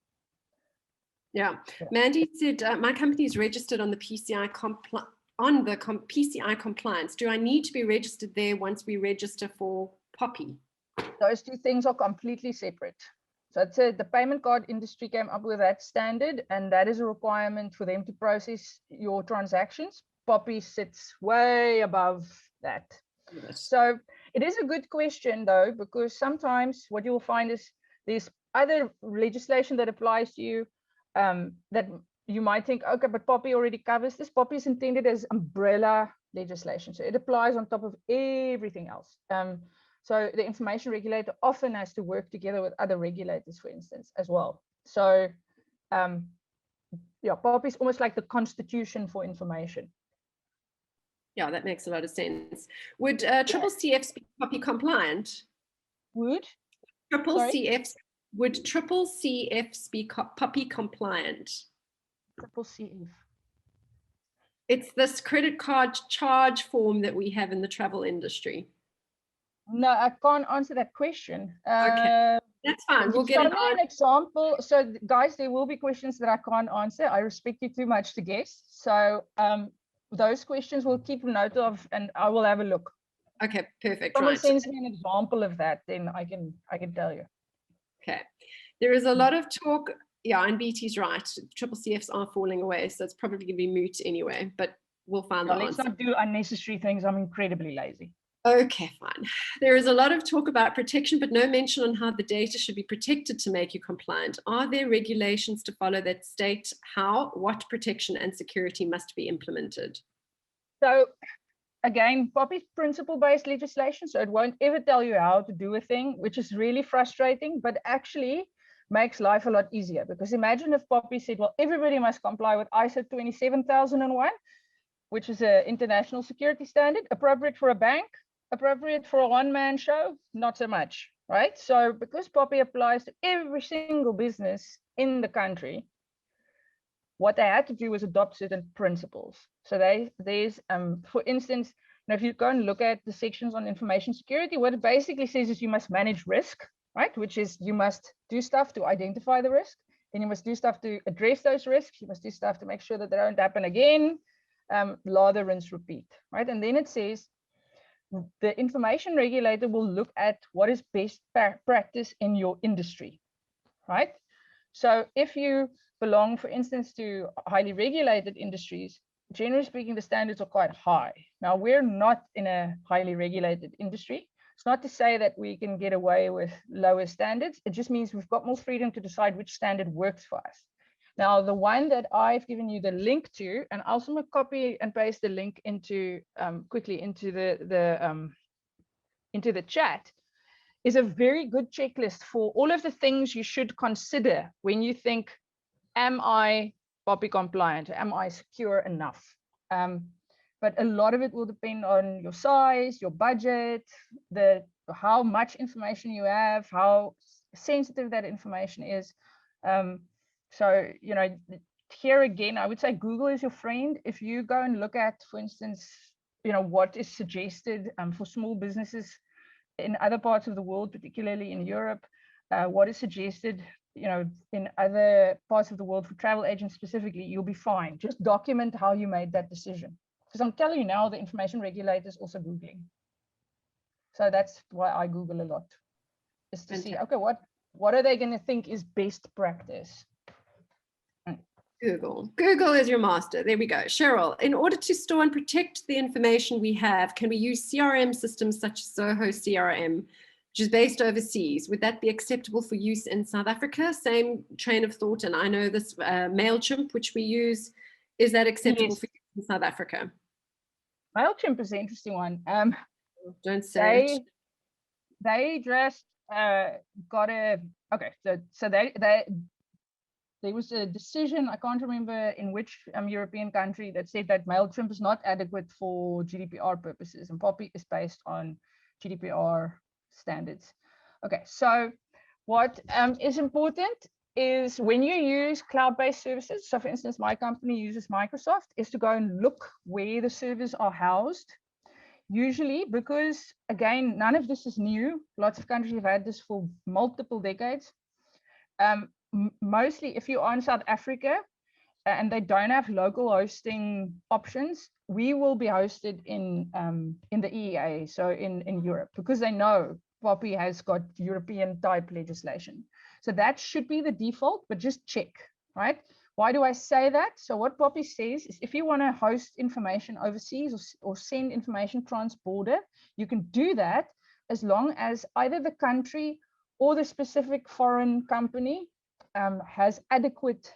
Yeah, Mandy said, my company is registered on the PCI PCI compliance. Do I need to be registered there once we register for POPI? Those two things are completely separate. So I'd say the payment card industry came up with that standard, and that is a requirement for them to process your transactions. POPI sits way above that. Yes. So it is a good question though, because sometimes what you'll find is there's either legislation that applies to you that you might think, okay, but POPI already covers this. POPI is intended as umbrella legislation, so it applies on top of everything else. So the information regulator often has to work together with other regulators, for instance, as well. So yeah, POPI is almost like the constitution for information. Yeah, that makes a lot of sense. Would CCCF be POPI compliant? Would CCCF be POPI compliant? CCCF. It's this credit card charge form that we have in the travel industry. No, I can't answer that question. Okay, that's fine. We'll get an example. So guys, there will be questions that I can't answer. I respect you too much to guess. So those questions we'll keep a note of, and I will have a look. Okay, perfect. Someone sends me an example of that, then I can tell you. Okay, there is a lot of talk. Yeah, and BT's right. CCCFs are falling away, so it's probably going to be moot anyway. But we'll find the answer. Let's not do unnecessary things. I'm incredibly lazy. Okay, fine. There is a lot of talk about protection, but no mention on how the data should be protected to make you compliant. Are there regulations to follow that state how, what protection and security must be implemented? So again, POPI is principle-based legislation, so it won't ever tell you how to do a thing, which is really frustrating, but actually makes life a lot easier. Because imagine if POPI said, well, everybody must comply with ISO 27001, which is an international security standard, appropriate for a bank, appropriate for a one-man show, not so much, right? So because POPI applies to every single business in the country, what they had to do was adopt certain principles. So there's, for instance, if you go and look at the sections on information security, what it basically says is you must manage risk, right? Which is you must do stuff to identify the risk, then you must do stuff to address those risks, you must do stuff to make sure that they don't happen again, lather, rinse, repeat, right? And then it says, the information regulator will look at what is best practice in your industry, right? So if you belong, for instance, to highly regulated industries, generally speaking, the standards are quite high. Now, we're not in a highly regulated industry. It's not to say that we can get away with lower standards. It just means we've got more freedom to decide which standard works for us. Now, the one that I've given you the link to, and I'll also copy and paste the link into quickly into the chat, is a very good checklist for all of the things you should consider when you think, am I POPI compliant? Am I secure enough? But a lot of it will depend on your size, your budget, how much information you have, how sensitive that information is. So, you know, here again, I would say Google is your friend. If you go and look at, for instance, you know, what is suggested for small businesses in other parts of the world, particularly in Europe, what is suggested, you know, in other parts of the world for travel agents specifically, you'll be fine. Just document how you made that decision. Because I'm telling you now, the information regulator is also Googling. So that's why I Google a lot, is to see, okay, what are they going to think is best practice? Google is your master. There we go. Cheryl, in order to store and protect the information we have, can we use CRM systems such as Zoho CRM, which is based overseas? Would that be acceptable for use in South Africa? Same train of thought. And I know this MailChimp, which we use, is that acceptable for use in South Africa? MailChimp is an interesting one. Don't say it. They just got a, okay, so there was a decision, I can't remember in which European country, that said that MailChimp is not adequate for GDPR purposes, and POPI is based on GDPR standards. Okay, so what is important is when you use cloud-based services, so for instance, my company uses Microsoft, is to go and look where the servers are housed. Usually, because again, none of this is new. Lots of countries have had this for multiple decades. Mostly if you are in South Africa and they don't have local hosting options, we will be hosted in the EEA, so in Europe, because they know POPI has got European type legislation. So that should be the default, but just check, right? Why do I say that? So what POPI says is if you want to host information overseas or send information trans-border, you can do that as long as either the country or the specific foreign company has adequate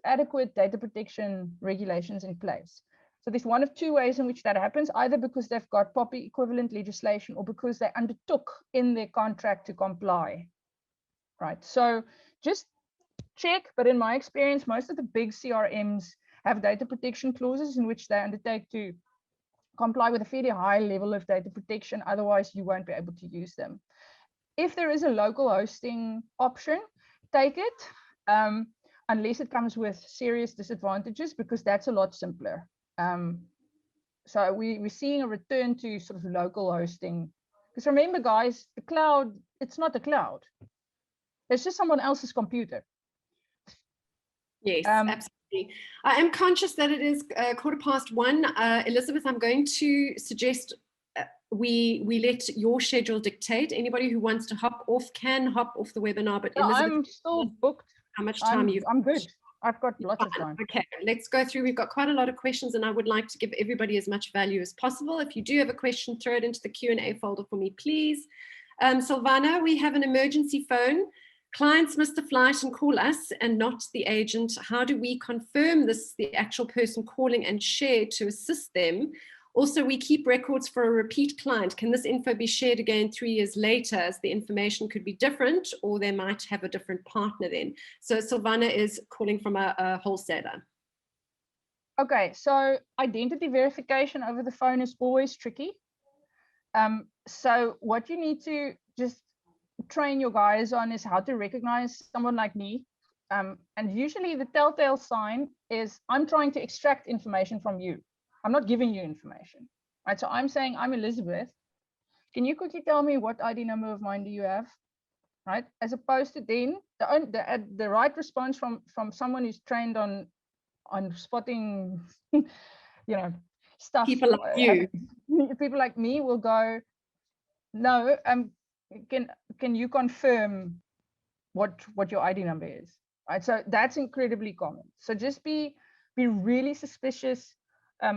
adequate data protection regulations in place. So there's one of two ways in which that happens, either because they've got POPI equivalent legislation or because they undertook in their contract to comply, right? So just check, but in my experience, most of the big CRMs have data protection clauses in which they undertake to comply with a fairly high level of data protection, otherwise you won't be able to use them. If there is a local hosting option, take it, unless it comes with serious disadvantages, because that's a lot simpler. So we're seeing a return to sort of local hosting. Because remember, guys, the cloud, it's not a cloud. It's just someone else's computer. Yes, absolutely. I am conscious that it is 1:15. Elizabeth, I'm going to suggest we let your schedule dictate. Anybody who wants to hop off can hop off the webinar, but No, Elizabeth, I'm still booked. How much time I'm good. I've got lots of time. Okay, let's go through. We've got quite a lot of questions and I would like to give everybody as much value as possible. If you do have a question, throw it into the Q&A folder for me, please. Silvana, we have an emergency phone. Clients miss the flight and call us and not the agent. How do we confirm this, the actual person calling, and share to assist them? Also, we keep records for a repeat client. Can this info be shared again 3 years later, as the information could be different, or they might have a different partner then? So Silvana is calling from a wholesaler. Okay, so identity verification over the phone is always tricky. So what you need to just train your guys on is how to recognize someone like me. And usually the telltale sign is I'm trying to extract information from you. I'm not giving you information, right? So I'm saying, I'm Elizabeth. Can you quickly tell me what ID number of mine do you have, right? As opposed to then the right response from someone who's trained on spotting, you know, stuff. People like you. People like me will go, no, can you confirm what your ID number is, right? So that's incredibly common. So just be be really suspicious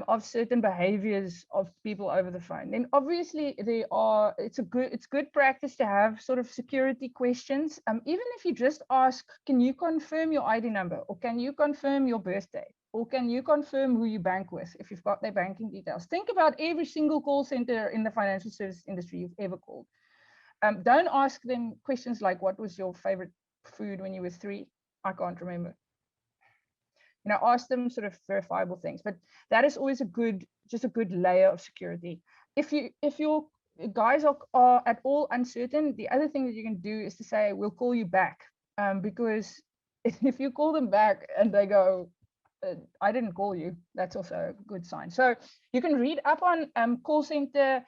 of certain behaviors of people over the phone. Then obviously it's good practice to have sort of security questions. Even if you just ask, can you confirm your ID number, or can you confirm your birthday, or can you confirm who you bank with if you've got their banking details. Think about every single call center in the financial service industry you've ever called. Don't ask them questions like, what was your favorite food when you were 3? I can't remember. Ask them sort of verifiable things, but that is always just a good layer of security. If your guys are at all uncertain, the other thing that you can do is to say, we'll call you back, because if you call them back and they go, I didn't call you, that's also a good sign. So you can read up on call center,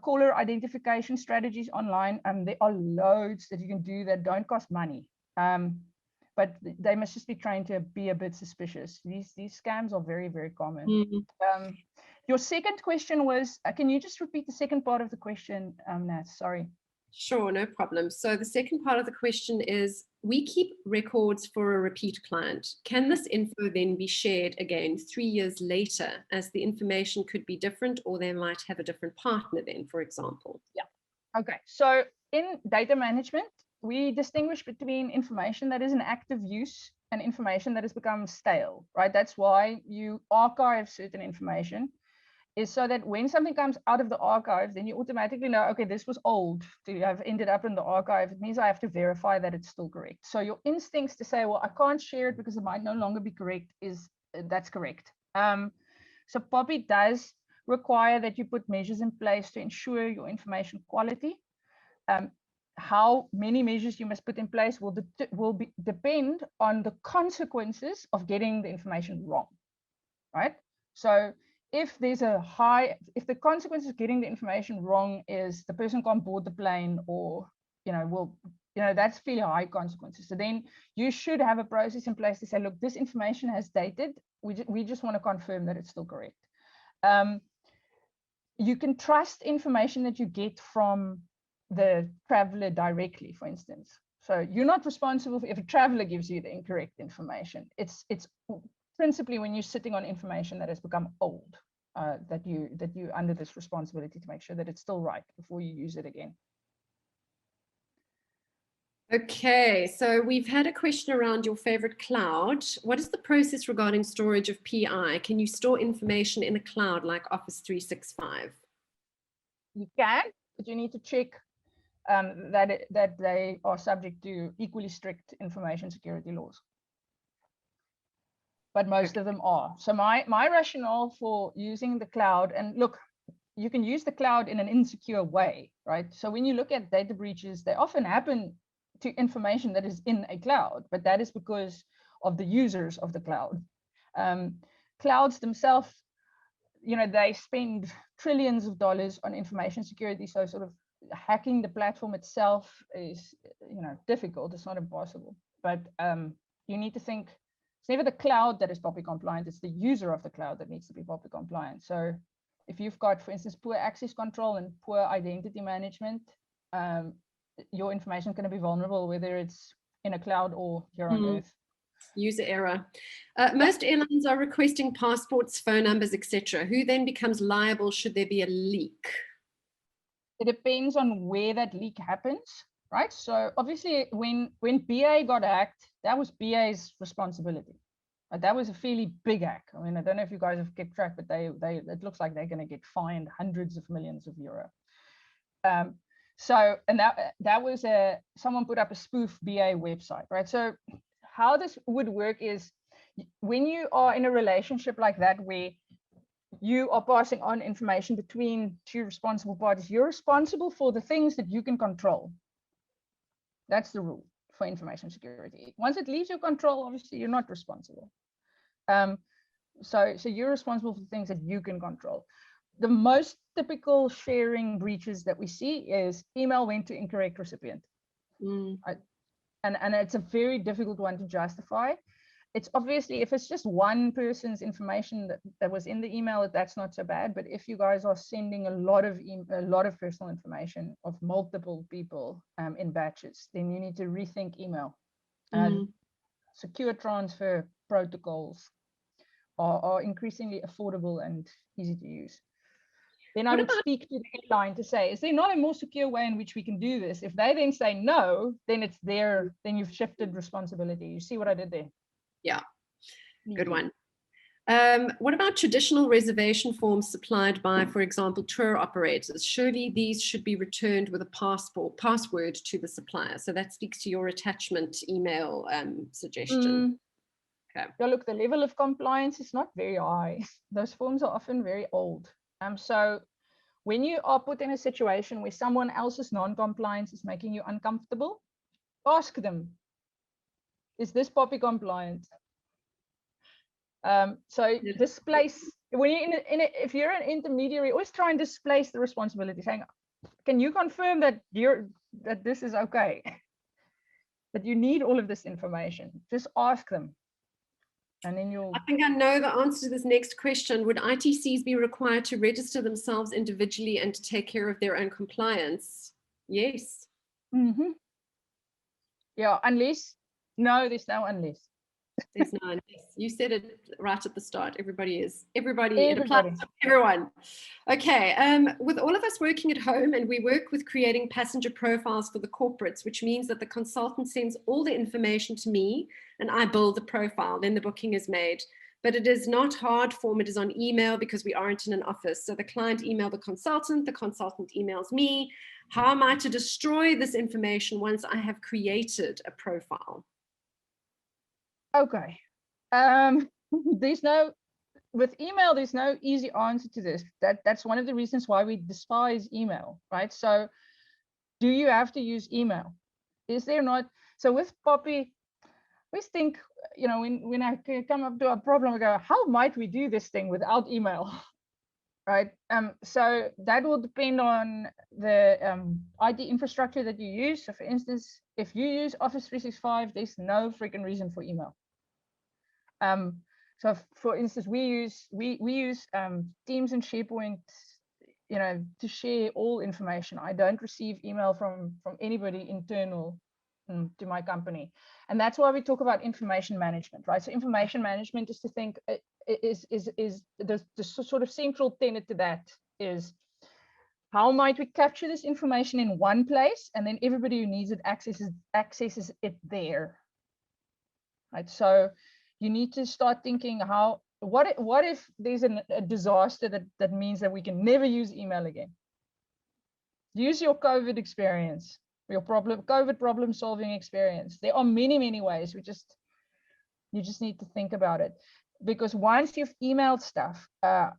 caller identification strategies online. There are loads that you can do that don't cost money. But they must just be trained to be a bit suspicious. These scams are very, very common. Mm-hmm. Your second question was, can you just repeat the second part of the question, Nat? Sorry. Sure, no problem. So the second part of the question is, we keep records for a repeat client. Can this info then be shared again 3 years later, as the information could be different, or they might have a different partner then, for example? Yeah. Okay. So in data management, we distinguish between information that is in active use and information that has become stale, right? That's why you archive certain information, is so that when something comes out of the archive, then you automatically know, okay, this was old to have ended up in the archive. It means I have to verify that it's still correct. So your instincts to say, well, I can't share it because it might no longer be correct, that's correct. So POPI does require that you put measures in place to ensure your information quality. How many measures you must put in place will depend on the consequences of getting the information wrong, right? So if the consequences of getting the information wrong is the person can't board the plane, or that's fairly high consequences. So then you should have a process in place to say, look, this information has dated. We just want to confirm that it's still correct. You can trust information that you get from the traveler directly, for instance. So you're not responsible if a traveler gives you the incorrect information. It's principally when you're sitting on information that has become old, that you're under this responsibility to make sure that it's still right before you use it again. Okay, so we've had a question around your favorite cloud. What is the process regarding storage of PI? Can you store information in a cloud like Office 365? You can, but you need to check that they are subject to equally strict information security laws. But most of them are. So my rationale for using the cloud, and look, you can use the cloud in an insecure way, right? So when you look at data breaches, they often happen to information that is in a cloud, but that is because of the users of the cloud. Clouds themselves, they spend trillions of dollars on information security. So sort of hacking the platform itself is, difficult. It's not impossible, but you need to think it's never the cloud that is POPI compliant. It's the user of the cloud that needs to be POPI compliant. So if you've got, for instance, poor access control and poor identity management, your information is going to be vulnerable, whether it's in a cloud or here on Earth. User error. Most airlines are requesting passports, phone numbers, etc. Who then becomes liable should there be a leak? It depends on where that leak happens, right? So obviously when BA got hacked, that was BA's responsibility. That was a fairly big hack. I mean, I don't know if you guys have kept track, but it looks like they're going to get fined hundreds of millions of euro. So, and that was someone put up a spoof BA website, right? So how this would work is, when you are in a relationship like that, where you are passing on information between two responsible parties, you're responsible for the things that you can control. That's the rule for information security. Once it leaves your control, obviously you're not responsible. So you're responsible for things that you can control. The most typical sharing breaches that we see is email went to incorrect recipient. And it's a very difficult one to justify. It's obviously, if it's just one person's information that was in the email, that's not so bad. But if you guys are sending a lot of personal information of multiple people in batches, then you need to rethink email. Secure transfer protocols are increasingly affordable and easy to use. Then I would speak to the airline to say, is there not a more secure way in which we can do this? If they then say no, then it's there, then you've shifted responsibility. You see what I did there? Yeah, good one. What about traditional reservation forms supplied by, for example, tour operators? Surely these should be returned with a password to the supplier. So that speaks to your attachment email suggestion. Okay. Yeah, look, the level of compliance is not very high. Those forms are often very old. So when you are put in a situation where someone else's non-compliance is making you uncomfortable, ask them, is this POPI compliant? So displace, when you're if you're an intermediary, always try and displace the responsibility, saying, can you confirm that this is okay? That you need all of this information. Just ask them. And then you'll... I think I know the answer to this next question. Would ITCs be required to register themselves individually and to take care of their own compliance? Yes. Mm-hmm. Yeah, unless, no, there's no unless. There's no unless. You said it right at the start. Everybody. It applies to everyone. Okay. With all of us working at home, and we work with creating passenger profiles for the corporates, which means that the consultant sends all the information to me and I build the profile, then the booking is made. But it is not hard form, it is on email because we aren't in an office. So the client emails the consultant emails me. How am I to destroy this information once I have created a profile? Okay. With email, there's no easy answer to this. That's one of the reasons why we despise email, right? So do you have to use email? Is there not? So with POPI, we think, when I come up to a problem, I go, how might we do this thing without email? Right. So that will depend on the IT infrastructure that you use. So for instance, if you use Office 365, there's no freaking reason for email. So for instance, we use Teams and SharePoint, to share all information. I don't receive email from anybody internal to my company, and that's why we talk about information management, right? So information management is to think is the sort of central tenet to that is, how might we capture this information in one place, and then everybody who needs it accesses it there, right? So you need to start thinking what if there's a disaster that means that we can never use email again? Use your COVID experience, your COVID problem solving experience. There are many ways. You just need to think about it, because once you've emailed stuff,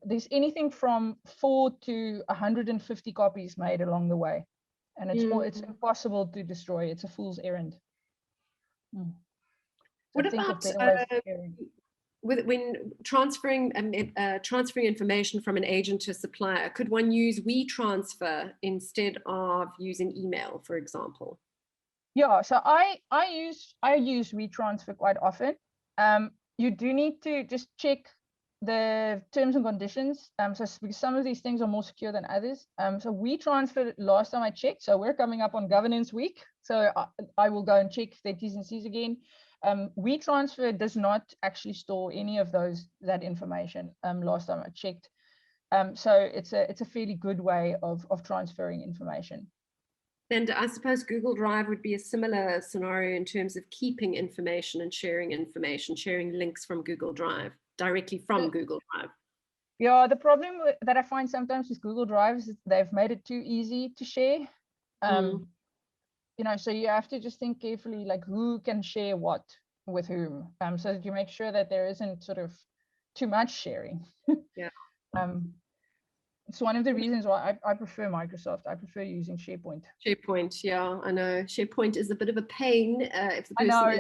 there's anything from 4 to 150 copies made along the way, and it's impossible to destroy. It's a fool's errand. What about when transferring information from an agent to a supplier? Could one use WeTransfer instead of using email, for example? Yeah, so I use WeTransfer quite often. You do need to just check the terms and conditions. So because some of these things are more secure than others. So WeTransfer, last time I checked, so we're coming up on governance week, so I will go and check their T's and C's again. WeTransfer does not actually store any of that information. Last time I checked, so it's a fairly good way of transferring information. And I suppose Google Drive would be a similar scenario in terms of keeping information and sharing links from Google Drive directly from Google Drive. Yeah, the problem that I find sometimes with Google Drive is they've made it too easy to share. So you have to just think carefully, like who can share what with whom, so that you make sure that there isn't sort of too much sharing. Yeah. It's one of the reasons why I prefer Microsoft. I prefer using SharePoint. SharePoint, yeah, I know. SharePoint is a bit of a pain. If the person I know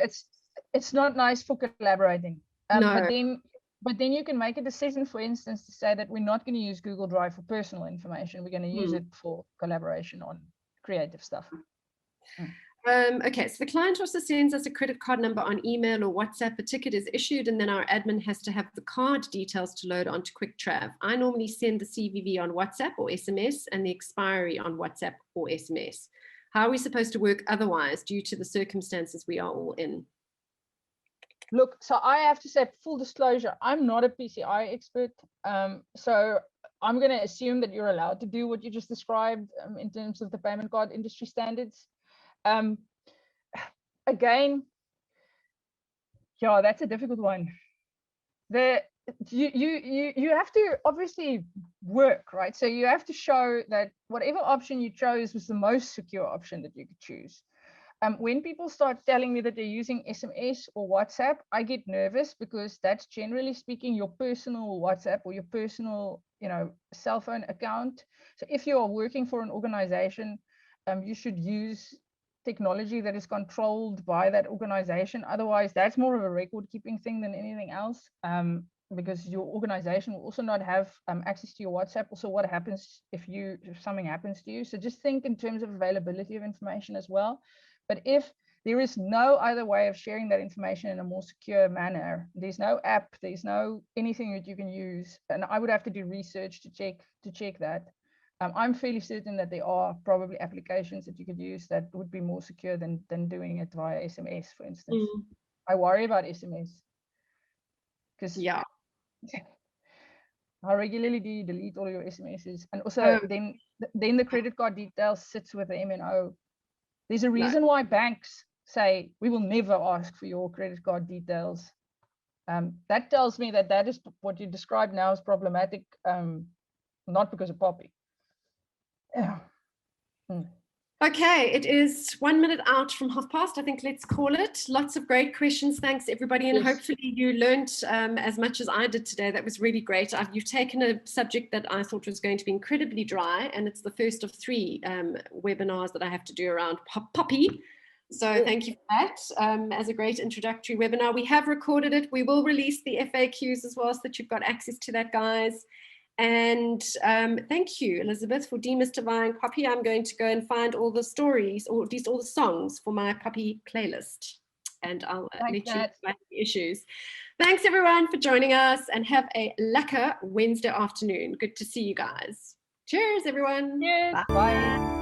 it's not nice for collaborating. No. But then you can make a decision, for instance, to say that we're not going to use Google Drive for personal information. We're going to use it for collaboration on creative stuff. Okay, so the client also sends us a credit card number on email or WhatsApp. A ticket is issued, and then our admin has to have the card details to load onto QuickTrav. I normally send the CVV on WhatsApp or SMS and the expiry on WhatsApp or SMS. How are we supposed to work otherwise due to the circumstances we are all in? Look, so I have to say, full disclosure, I'm not a PCI expert. So I'm going to assume that you're allowed to do what you just described in terms of the payment card industry standards. Again, yeah, that's a difficult one. You have to obviously work, right? So you have to show that whatever option you chose was the most secure option that you could choose. When people start telling me that they're using SMS or WhatsApp, I get nervous, because that's generally speaking your personal WhatsApp or your personal, cell phone account. So if you are working for an organization, you should use technology that is controlled by that organization. Otherwise, that's more of a record keeping thing than anything else, because your organization will also not have access to your WhatsApp. Also, what happens if something happens to you? So just think in terms of availability of information as well. But if there is no other way of sharing that information in a more secure manner, there's no app, there's no anything that you can use, and I would have to do research to check that. I'm fairly certain that there are probably applications that you could use that would be more secure than doing it via SMS, for instance. I worry about SMS because how regularly do you delete all your SMSs? And also then the credit card details sits with the MNO. There's a reason why banks say we will never ask for your credit card details. That tells me that is what you described now as problematic, not because of POPI. Yeah. Okay, it is 1 minute out from past. I think let's call it. Lots of great questions. Thanks, everybody. And hopefully you learned as much as I did today. That was really great. You've taken a subject that I thought was going to be incredibly dry, and it's the first of 3 webinars that I have to do around POPI. So thank you for that as a great introductory webinar. We have recorded it. We will release the FAQs as well, so that you've got access to that, guys. And thank you, Elizabeth, for demystifying POPI. I'm going to go and find all the stories, or at least all the songs, for my POPI playlist. And I'll let you know the issues. Thanks, everyone, for joining us, and have a lekker Wednesday afternoon. Good to see you guys. Cheers, everyone. Cheers. Bye.